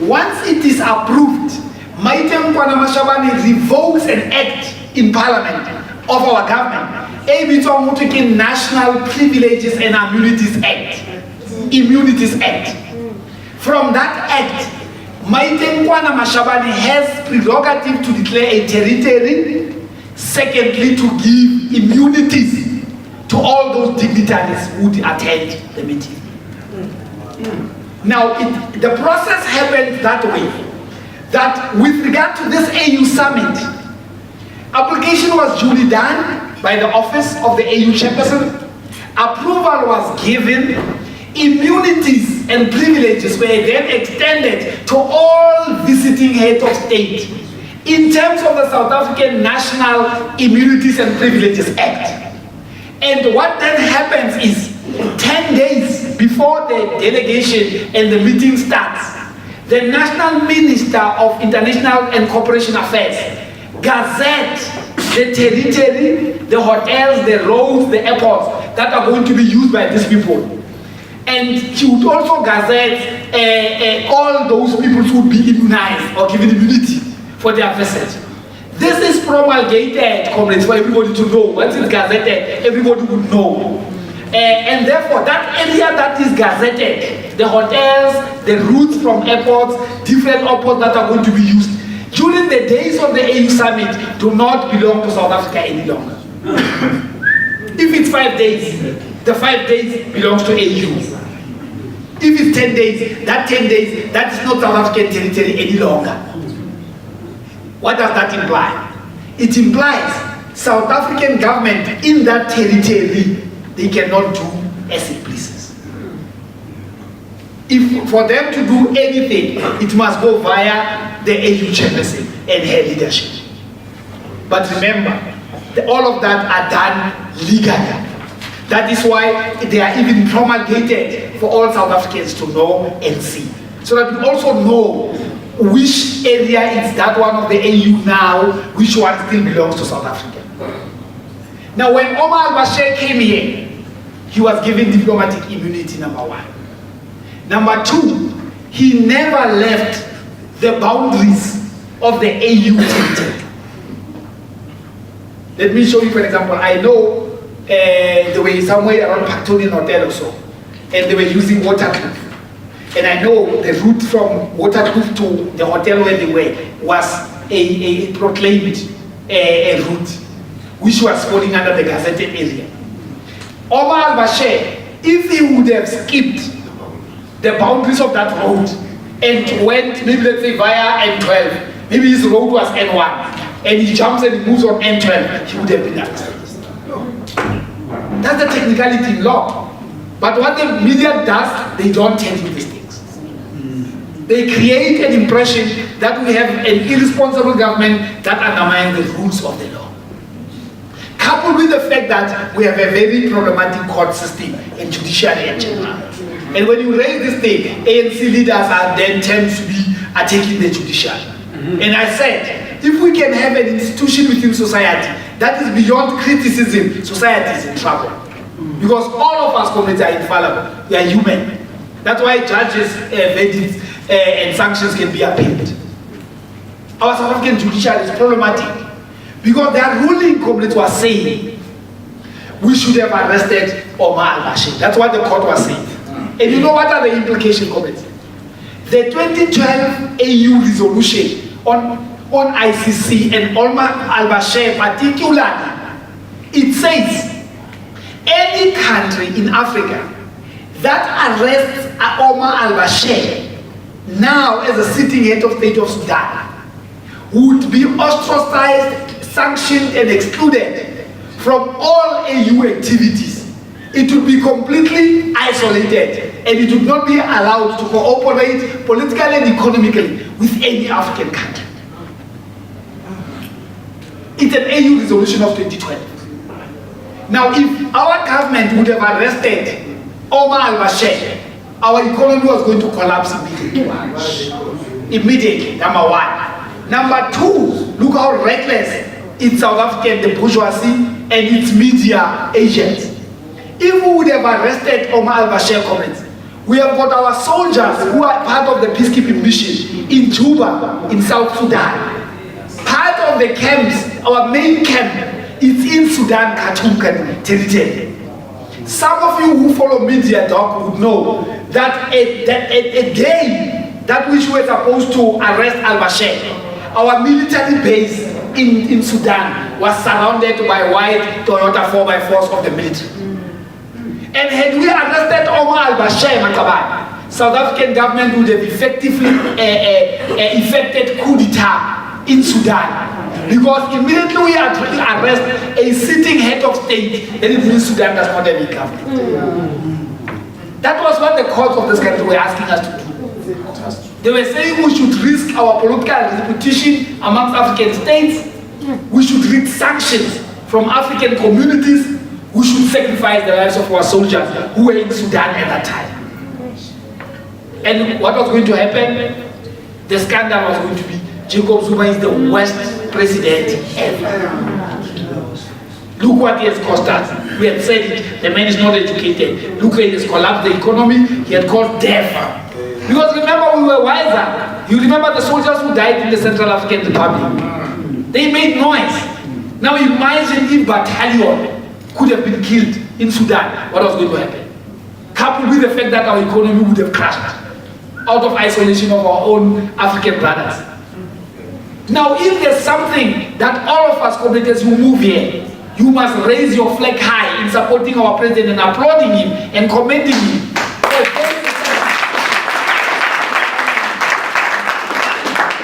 Once it is approved, Maite Nkoana Mashabane revokes an act in Parliament of our government. A National Privileges and Immunities Act. From that act, Maite Nkoana Mashabane has prerogative to declare a territory, secondly to give immunities to all those dignitaries who would attend the meeting. Now, the process happened that way, that with regard to this AU summit, application was duly done by the office of the AU chairperson, approval was given, immunities and privileges were then extended to all visiting heads of state in terms of the South African National Immunities and Privileges Act. And what then happens is 10 days before the delegation and the meeting starts, the National Minister of International and Cooperation Affairs gazette the territory, the hotels, the roads, the airports that are going to be used by these people. And he would also gazette all those people who would be immunized or given immunity for their visit. This is promulgated, comrades, for everybody to know. Once it's gazetted, everybody would know. And therefore, that area that is gazetted, the hotels, the routes from airports, different airports that are going to be used, during the days of the AU summit, do not belong to South Africa any longer. If it's 5 days, the 5 days belongs to AU. If it's 10 days, that 10 days, that is not South African territory any longer. What does that imply? It implies South African government in that territory, they cannot do as it pleases. If for them to do anything, it must go via the AU chairperson and her leadership. But remember, all of that are done legally. That is why they are even promulgated for all South Africans to know and see. So that we also know which area is that one of the AU now, which one still belongs to South Africa. Now when Omar al-Bashir came here, he was given diplomatic immunity, number one. Number two, he never left the boundaries of the AU territory. Let me show you, for example, I know they were somewhere around Pactonian Hotel or so, and they were using Waterkloof. And I know the route from Waterkloof to the hotel where they were was a proclaimed route, which was falling under the gazetted area. Omar al-Bashir, if he would have skipped the boundaries of that road and went, maybe let's say via N12, maybe his road was N1, and he jumps and he moves on N12, he would have been arrested. That's the technicality in law. But what the media does, they don't tell you these things. They create an impression that we have an irresponsible government that undermines the rules of the law. Coupled with the fact that we have a very problematic court system and judiciary in general. And when you raise this thing, ANC leaders are then tend to be attacking the judiciary. And I said, if we can have an institution within society that is beyond criticism, society is in trouble. Because all of us communities are infallible. We are human. That's why judges' verdicts and sanctions can be appealed. Our South African judiciary is problematic. Because their ruling community was saying we should have arrested Omar al-Bashir. That's what the court was saying. And you know what are the implications, community? The 2012 AU resolution on ICC and Omar al-Bashir particularly, it says any country in Africa that arrests Omar al-Bashir now as a sitting head of state of Sudan would be ostracized, sanctioned and excluded from all AU activities. It would be completely isolated, and it would not be allowed to cooperate politically and economically with any African country. It's an AU resolution of 2012. Now, if our government would have arrested Omar al-Bashir, our economy was going to collapse immediately. Immediately, number one. Number two, look how reckless it's South African, the bourgeoisie, and its media agents. If we would have arrested Omar al-Bashir comments, we have got our soldiers who are part of the peacekeeping mission in Juba, in South Sudan. Part of the camps, our main camp, is in Sudan, Khartoum territory. Some of you who follow media, Doc, would know that a day that which we were supposed to arrest al-Bashir, our military base in Sudan was surrounded by white Toyota 4x4s of the military. And had we arrested Omar al-Bashir, South African government would have effectively effected coup d'etat in Sudan. Because immediately we arrest a sitting head of state, then it means Sudan does not have a government. That was what the courts of this country were asking us to do. They were saying we should risk our political reputation amongst African states, we should risk sanctions from African communities, we should sacrifice the lives of our soldiers who were in Sudan at that time. And what was going to happen? The scandal was going to be Jacob Zuma is the worst president ever. Look what he has cost us. We had said it, the man is not educated. Look, he has collapsed the economy, he had caused death. Because remember, we were wiser. You remember the soldiers who died in the Central African Republic? They made noise. Now imagine if battalion could have been killed in Sudan, what was going to happen? Coupled with the fact that our economy would have crashed out of isolation of our own African brothers. Now, if there's something that all of us comrades who move here, you must raise your flag high in supporting our president and applauding him and commending him.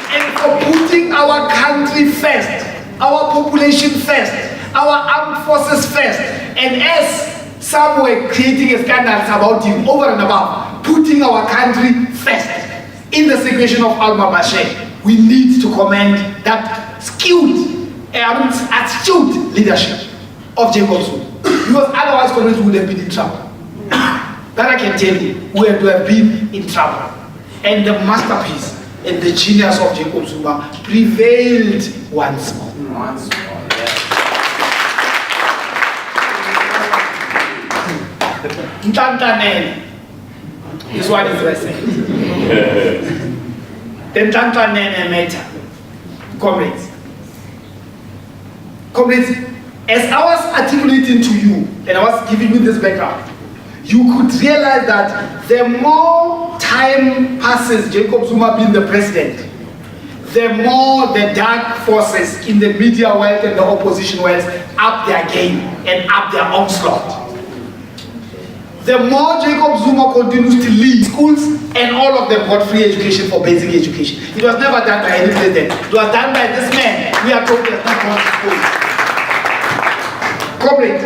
And for putting our country first, our population first, our armed forces first, and as some were creating a scandal about him over and above, putting our country first in the situation of al-Bashir, we need to commend that astute leadership of Jacob Zuma. Because otherwise, Congress would have been in trouble. That I can tell you, we would have been in trouble. And the masterpiece and the genius of Jacob Zuma prevailed once more. Ntantanene is what is saying. The Ntantanene matter. Comrades. Comrades, as I was articulating to you, and I was giving you this background, you could realize that the more time passes, Jacob Zuma being the president, the more the dark forces in the media world and the opposition world up their game and up their onslaught. The more Jacob Zuma continues to lead schools, and all of them got free education for basic education. It was never done by any president. It was done by this man. We are told he has not gone to school. Comrade,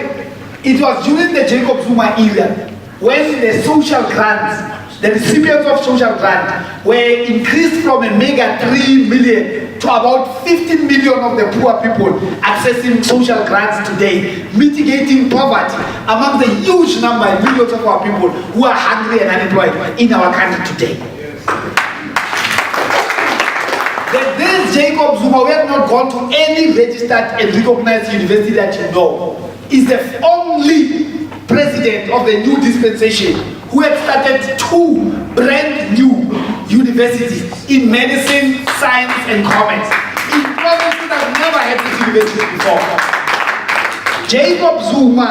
it was during the Jacob Zuma era when the social grants, the recipients of social grant, were increased from a mega 3 million to about 15 million of the poor people accessing social grants today, mitigating poverty among the huge number and millions of our people who are hungry and unemployed in our country today. This Jacob Zuma, we have not gone to any registered and recognized university that you know, is the only president of the new dispensation who had started 2 brand new universities in medicine, science, and commerce in provinces that have never had these universities before. Jacob Zuma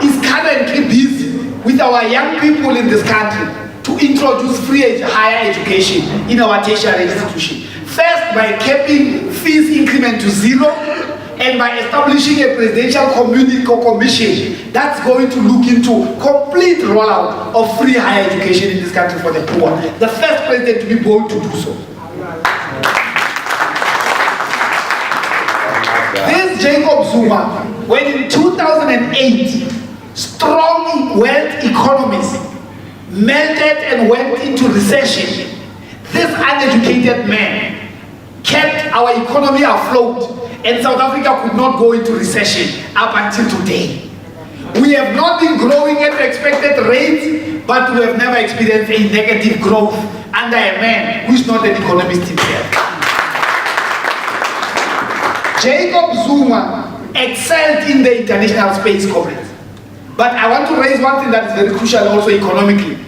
is currently busy with our young people in this country to introduce free higher education in our tertiary institution. First, by capping fees increment to 0, and by establishing a presidential commission that's going to look into complete rollout of free higher education in this country for the poor. The first president to be bold to do so. This Jacob Zuma when in 2008, strong wealth economies melted and went into recession, this uneducated man kept our economy afloat, and South Africa could not go into recession up until today. We have not been growing at the expected rate, but we have never experienced a negative growth under a man who is not an economist himself. Jacob Zuma excelled in the international space coverage. But I want to raise one thing that is very crucial also economically.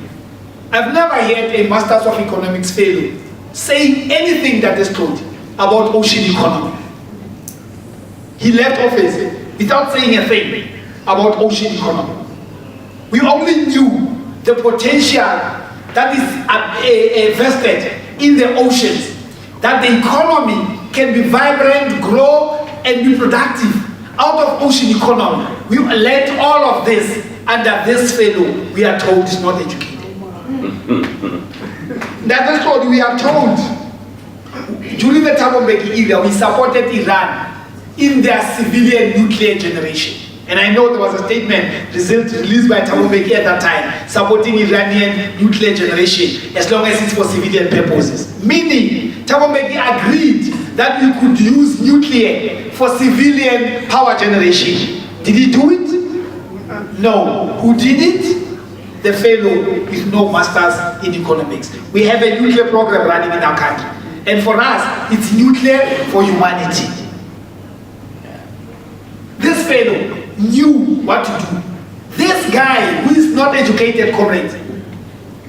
I've never heard a Masters of Economics fellow saying anything that is told about ocean economy. He left office without saying a thing about ocean economy. We only knew the potential that is vested in the oceans, that the economy can be vibrant, grow, and be productive out of ocean economy. We learned all of this under this fellow we are told is not educated. That is what we are told. During the Thabo Mbeki era, we supported Iran in their civilian nuclear generation. And I know there was a statement released by Thabo Mbeki at that time, supporting Iranian nuclear generation as long as it's for civilian purposes. Meaning, Thabo Mbeki agreed that we could use nuclear for civilian power generation. Did he do it? No. Who did it? The fellow with no masters in economics. We have a nuclear program running in our country. And for us, it's nuclear for humanity. This fellow knew what to do. This guy, who is not educated, comrades,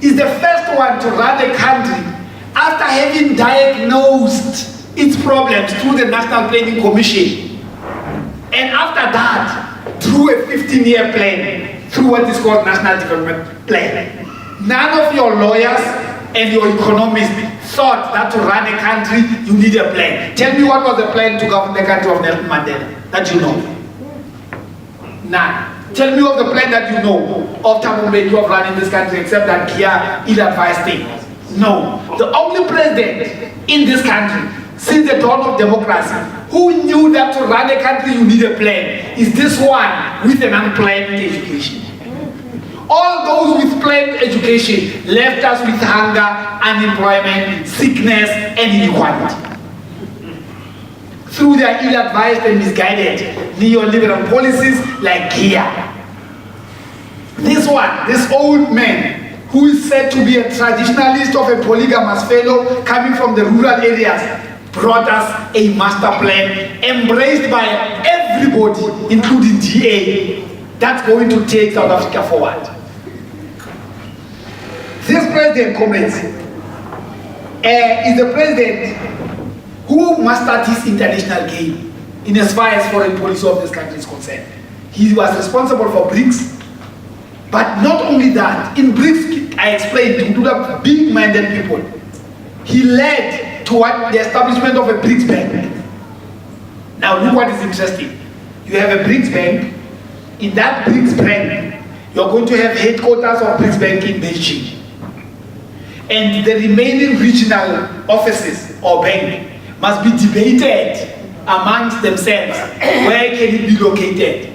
is the first one to run the country after having diagnosed its problems through the National Planning Commission. And after that, through a 15-year plan, through what is called National Development Plan. None of your lawyers and your economists thought that to run a country, you need a plan. Tell me what was the plan to govern the country of Nelson Mandela, that you know? None. Tell me of the plan that you know of Thabo Mbeki of running this country, except that Kia ill-advised thing. No. The only president in this country since the dawn of democracy who knew that to run a country you need a plan is this one with an unplanned education. All those with planned education left us with hunger, unemployment, sickness, and inequality. Through their ill-advised and misguided neoliberal policies like Kia. This old man, who is said to be a traditionalist of a polygamous fellow coming from the rural areas, brought us a master plan embraced by everybody, including DA, that's going to take South Africa forward. This president, comrades, is the president who mastered his international game in as far as foreign policy of this country is concerned. He was responsible for BRICS, but not only that, in BRICS, I explained, to include big-minded people, he led toward the establishment of a BRICS bank. Now look what is interesting. You have a BRICS bank. In that BRICS bank, you're going to have headquarters of BRICS Bank in Beijing. And the remaining regional offices or bank must be debated amongst themselves. Where can it be located?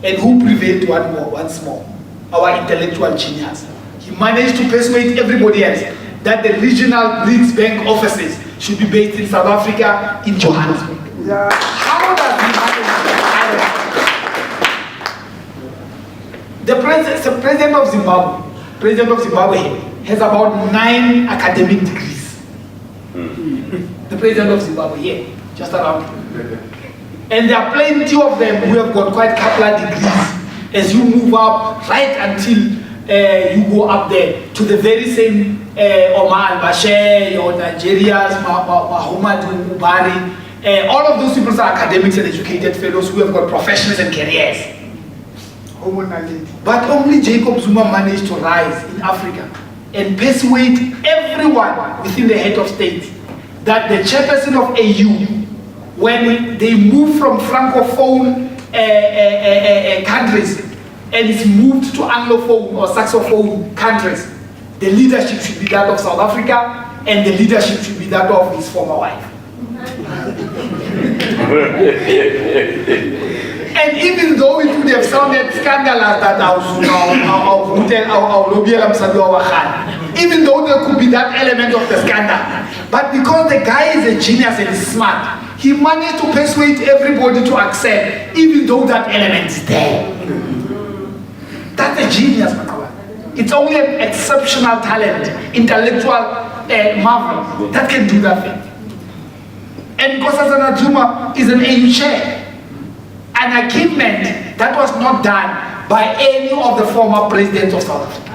And who prevailed once more? Our intellectual genius. He managed to persuade everybody else that the regional BRICS Bank offices should be based in South Africa, in Johannesburg. Yeah. How does he manage? The president of Zimbabwe has about 9 academic degrees. The president of Zimbabwe here, just around here. And there are plenty of them who have got quite a couple of degrees as you move up right until you go up there to the very same Omar al-Bashir or Nigeria's Muhammadu Buhari. All of those people are academics and educated fellows who have got professions and careers. But only Jacob Zuma managed to rise in Africa and persuade everyone within the head of state that the chairperson of AU, when they move from Francophone countries and it's moved to Anglophone or Saxophone countries, the leadership should be that of South Africa and the leadership should be that of his former wife. And even though it would have sounded scandalous that even though there could be that element of the scandal, but because the guy is a genius and is smart, he managed to persuade everybody to accept, even though that element is there. That's a genius, Makawa. It's only an exceptional talent, intellectual marvel that can do that thing. And Nkosazana Zuma is an AU chair. An achievement that was not done by any of the former presidents of South Africa.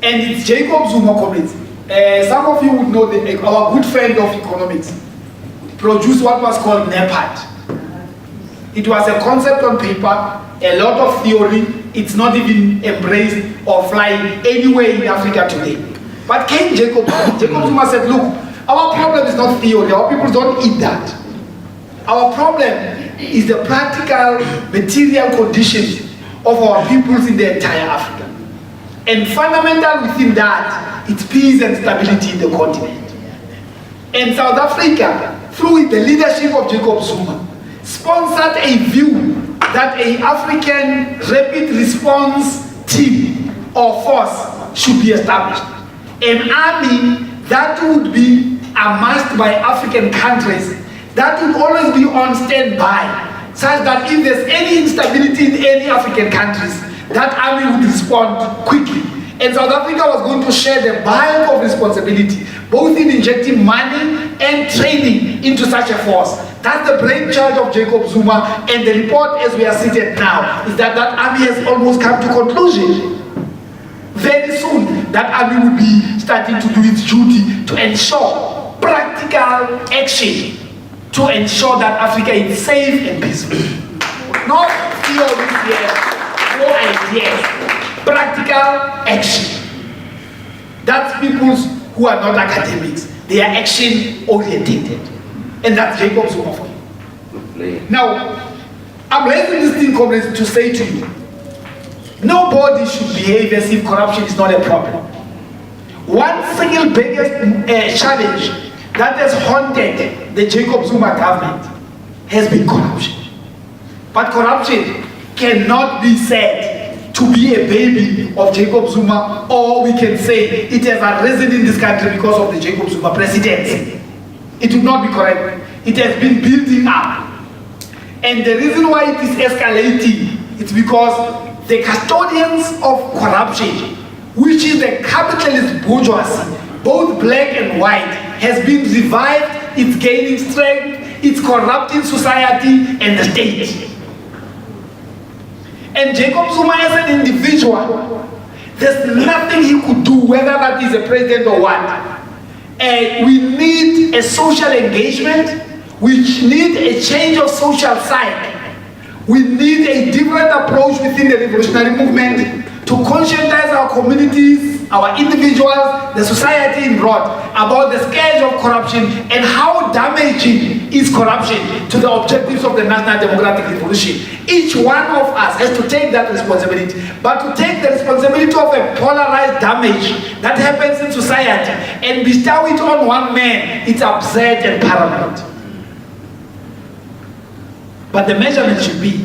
And it's Jacob Zuma committee. Some of you would know that our good friend of economics produced what was called NEPAD. It was a concept on paper, a lot of theory. It's not even embraced or flying anywhere in Africa today. But came Jacob Zuma said, look, our problem is not theory, our people don't eat that. Our problem is the practical, material conditions of our peoples in the entire Africa. And fundamental within that, it's peace and stability in the continent. And South Africa, through the leadership of Jacob Zuma, sponsored a view that an African rapid response team or force should be established. An army that would be amassed by African countries that would always be on standby, such that if there's any instability in any African countries, that army would respond quickly. And South Africa was going to share the bulk of responsibility, both in injecting money and training into such a force. That's the brainchild of Jacob Zuma, and the report as we are seated now is that that army has almost come to conclusion. Very soon, that army will be starting to do its duty to ensure practical action to ensure that Africa is safe and peaceful. Not theories here, no ideas. Practical action. That's people who are not academics. They are action oriented. And that's Jacob Zuma for you. Now, I'm raising this thing, comrades, to say to you, nobody should behave as if corruption is not a problem. One single biggest challenge that has haunted the Jacob Zuma government has been corruption. But corruption cannot be said to be a baby of Jacob Zuma, or we can say it has arisen in this country because of the Jacob Zuma presidency. It would not be correct. It has been building up. And the reason why it is escalating, it's because the custodians of corruption, which is the capitalist bourgeoisie, both black and white, has been revived, it's gaining strength, it's corrupting society and the state. And Jacob Zuma as an individual, there's nothing he could do, whether that is a president or what. And we need a social engagement, we need a change of social psyche. We need a different approach within the revolutionary movement to conscientize our communities, our individuals, the society in broad about the scourge of corruption and how damaging is corruption to the objectives of the National Democratic Revolution. Each one of us has to take that responsibility, but to take the responsibility of a polarized damage that happens in society and bestow it on one man, it's absurd and paramount. But the measurement should be,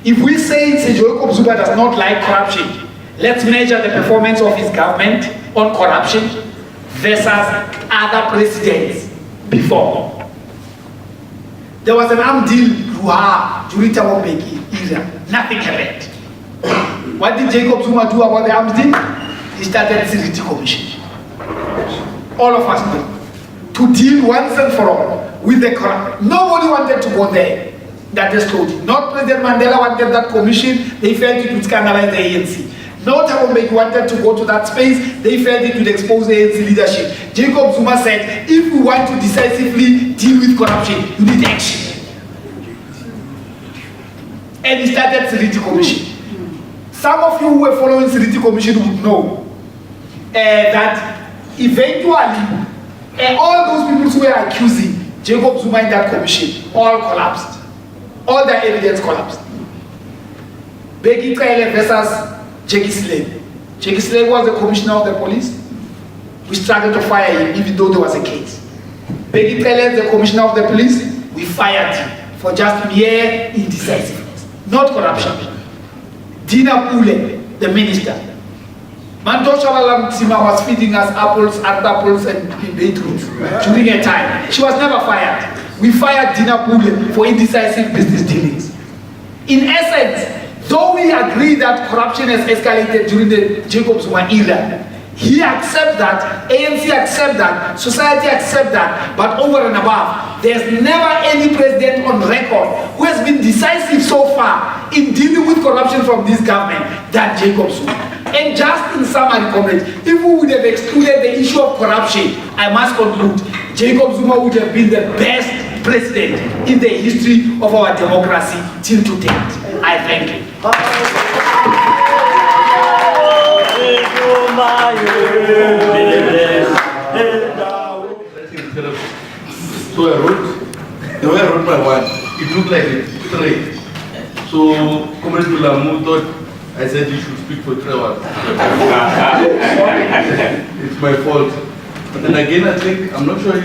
if we say Jacob Zuma does not like corruption, let's measure the performance of his government on corruption versus other presidents before. There was an armed deal during Thabo Mbeki era. Nothing happened. What did Jacob Zuma do about the arms deal? He started the Security Commission. All of us know. To deal once and for all with the corruption. Nobody wanted to go there. That is told you. Not President Mandela wanted that commission. They felt it would scandalize the ANC. No Thabo Mbeki wanted to go to that space. They felt it would expose the ANC leadership. Jacob Zuma said, if we want to decisively deal with corruption, you need action. And he started Security Commission. Some of you who were following Security Commission would know that eventually all those people who were accusing Jacob Zuma in that commission all collapsed. All the evidence collapsed. Bheki Cele versus Jackie Slade. Jackie Slade was the commissioner of the police. we struggled to fire him even though there was a case. Bheki Cele, the commissioner of the police, we fired him for just mere indecisiveness, not corruption. Dina Pule, the minister. Mantosha Lalamtsima was feeding us apples and beetroots during a time. She was never fired. We fired Dina Pule for indecisive business dealings. In essence, though we agree that corruption has escalated during the Jacob Zuma era, he accepts that, ANC accepts that, society accepts that, but over and above, there's never any president on record who has been decisive so far in dealing with corruption from this government than Jacob Zuma. And just in summary, comrades, if we would have excluded the issue of corruption, I must conclude, Jacob Zuma would have been the best president in the history of our democracy till to date. I thank you. So the way I wrote my one, it looked like a tray. So Comrade Bulamu thought I said you should speak for 3 hours. It's my fault. But then again, I think, I'm not sure if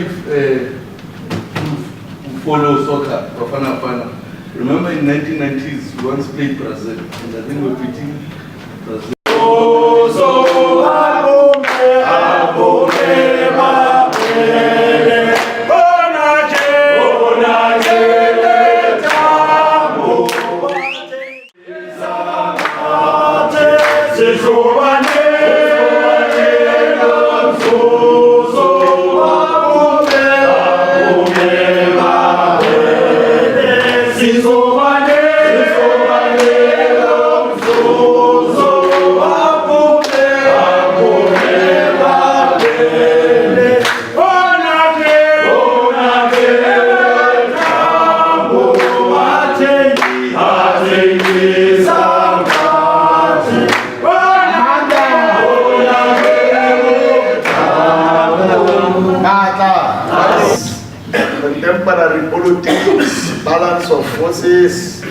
you follow soccer, Bafana Bafana. Remember in 1990s, we once played Brazil, and I think we're beating Brazil. Contemporary politics, balance of forces,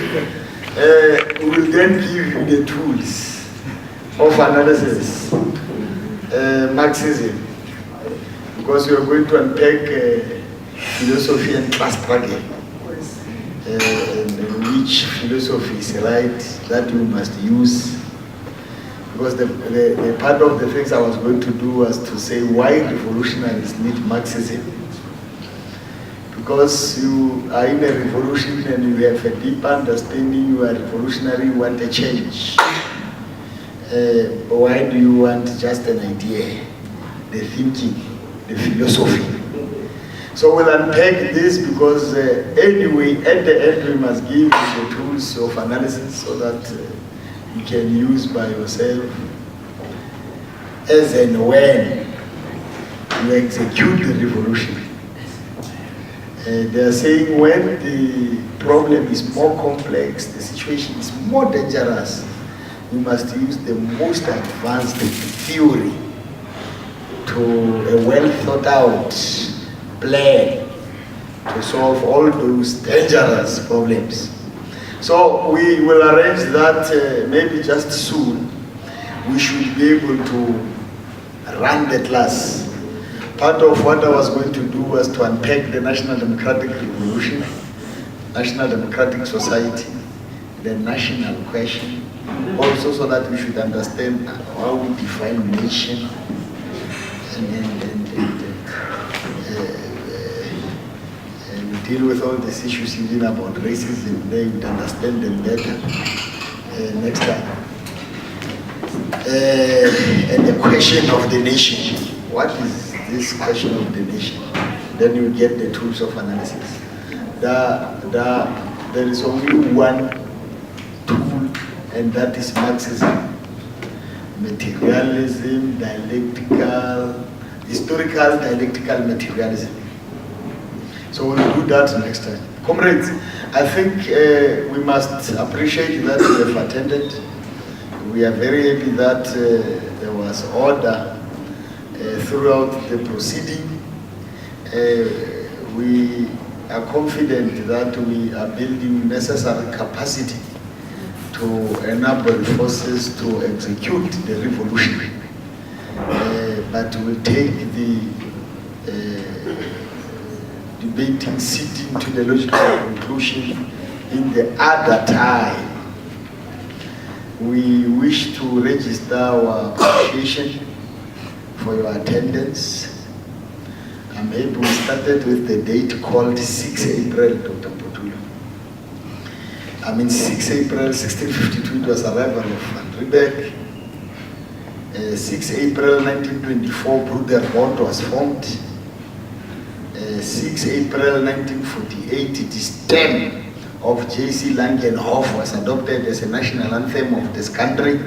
will then give you the tools of analysis, Marxism, because we are going to unpack philosophy and class struggle, and which philosophy is right that you must use. Because the part of the things I was going to do was to say why revolutionaries need Marxism. Because you are in a revolution and you have a deep understanding, you are revolutionary, you want a change. Why do you want just an idea, the thinking, the philosophy? So we'll unpack this because anyway, at the end we must give you the tools of analysis so that you can use by yourself as and when you execute the revolution. They are saying when the problem is more complex, the situation is more dangerous, you must use the most advanced theory to a well thought out plan to solve all those dangerous problems. So we will arrange that maybe just soon. We should be able to run the class. Part of what I was going to do was to unpack the National Democratic Revolution, National Democratic Society, the national question, also so that we should understand how we define nation and deal with all these issues even about racism. They would understand them better next time. And the question of the nation. What is this question of the nation? Then you get the tools of analysis. There is only one tool, and that is Marxism. Materialism, historical dialectical materialism. So we'll do that next time. Comrades, I think we must appreciate that we have attended. We are very happy that there was order throughout the proceeding. We are confident that we are building necessary capacity to enable forces to execute the revolution. but we'll take the debating sitting to the logical conclusion in the other time. We wish to register our appreciation for your attendance. Maybe we started with the date called 6 April, Dr. Mpotolo. 6 April 1652, it was arrival of Van Riebeeck. 6 April 1924, Broederbond was formed. 6 April 1948, the stem of J.C. Langenhoff was adopted as a national anthem of this country.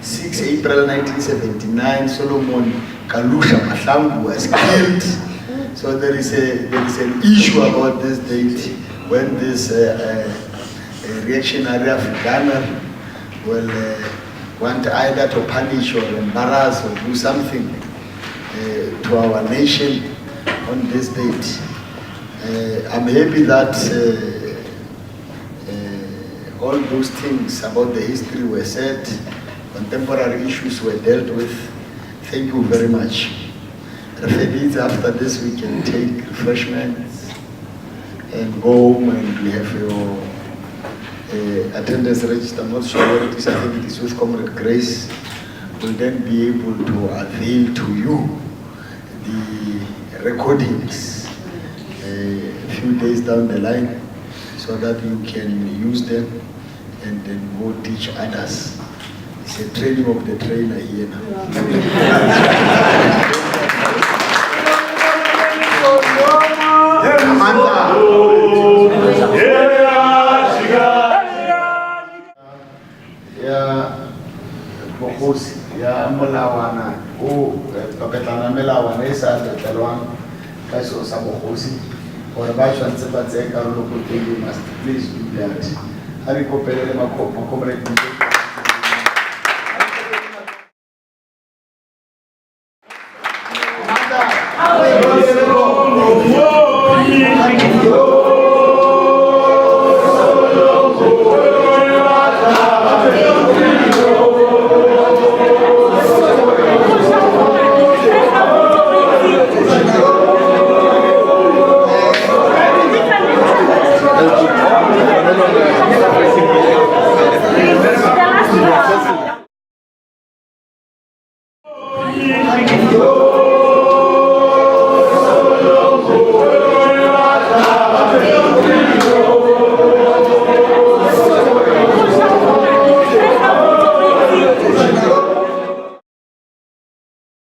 6 April 1979, Solomon Kalusha Mahlangu was killed. So there is an issue about this date when this reactionary Afrikaner will want either to punish or embarrass or do something to our nation on this date. I'm happy that all those things about the history were said, contemporary issues were dealt with. Thank you very much. Referees, after this we can take refreshments and go home, and we have your attendance register. I'm not sure where it is. I think it is with Comrade Grace. Will then be able to avail to you the recordings a few days down the line, so that you can use them and then go teach others. It's a training of the trainer here now. Ya molawana o paketana melawana e sa letlelwang ka seo sa bogosi gore ba tshwanetse ba tseye karolo go teng. You must please do that. Ha re kopelele makomrade. Amanda,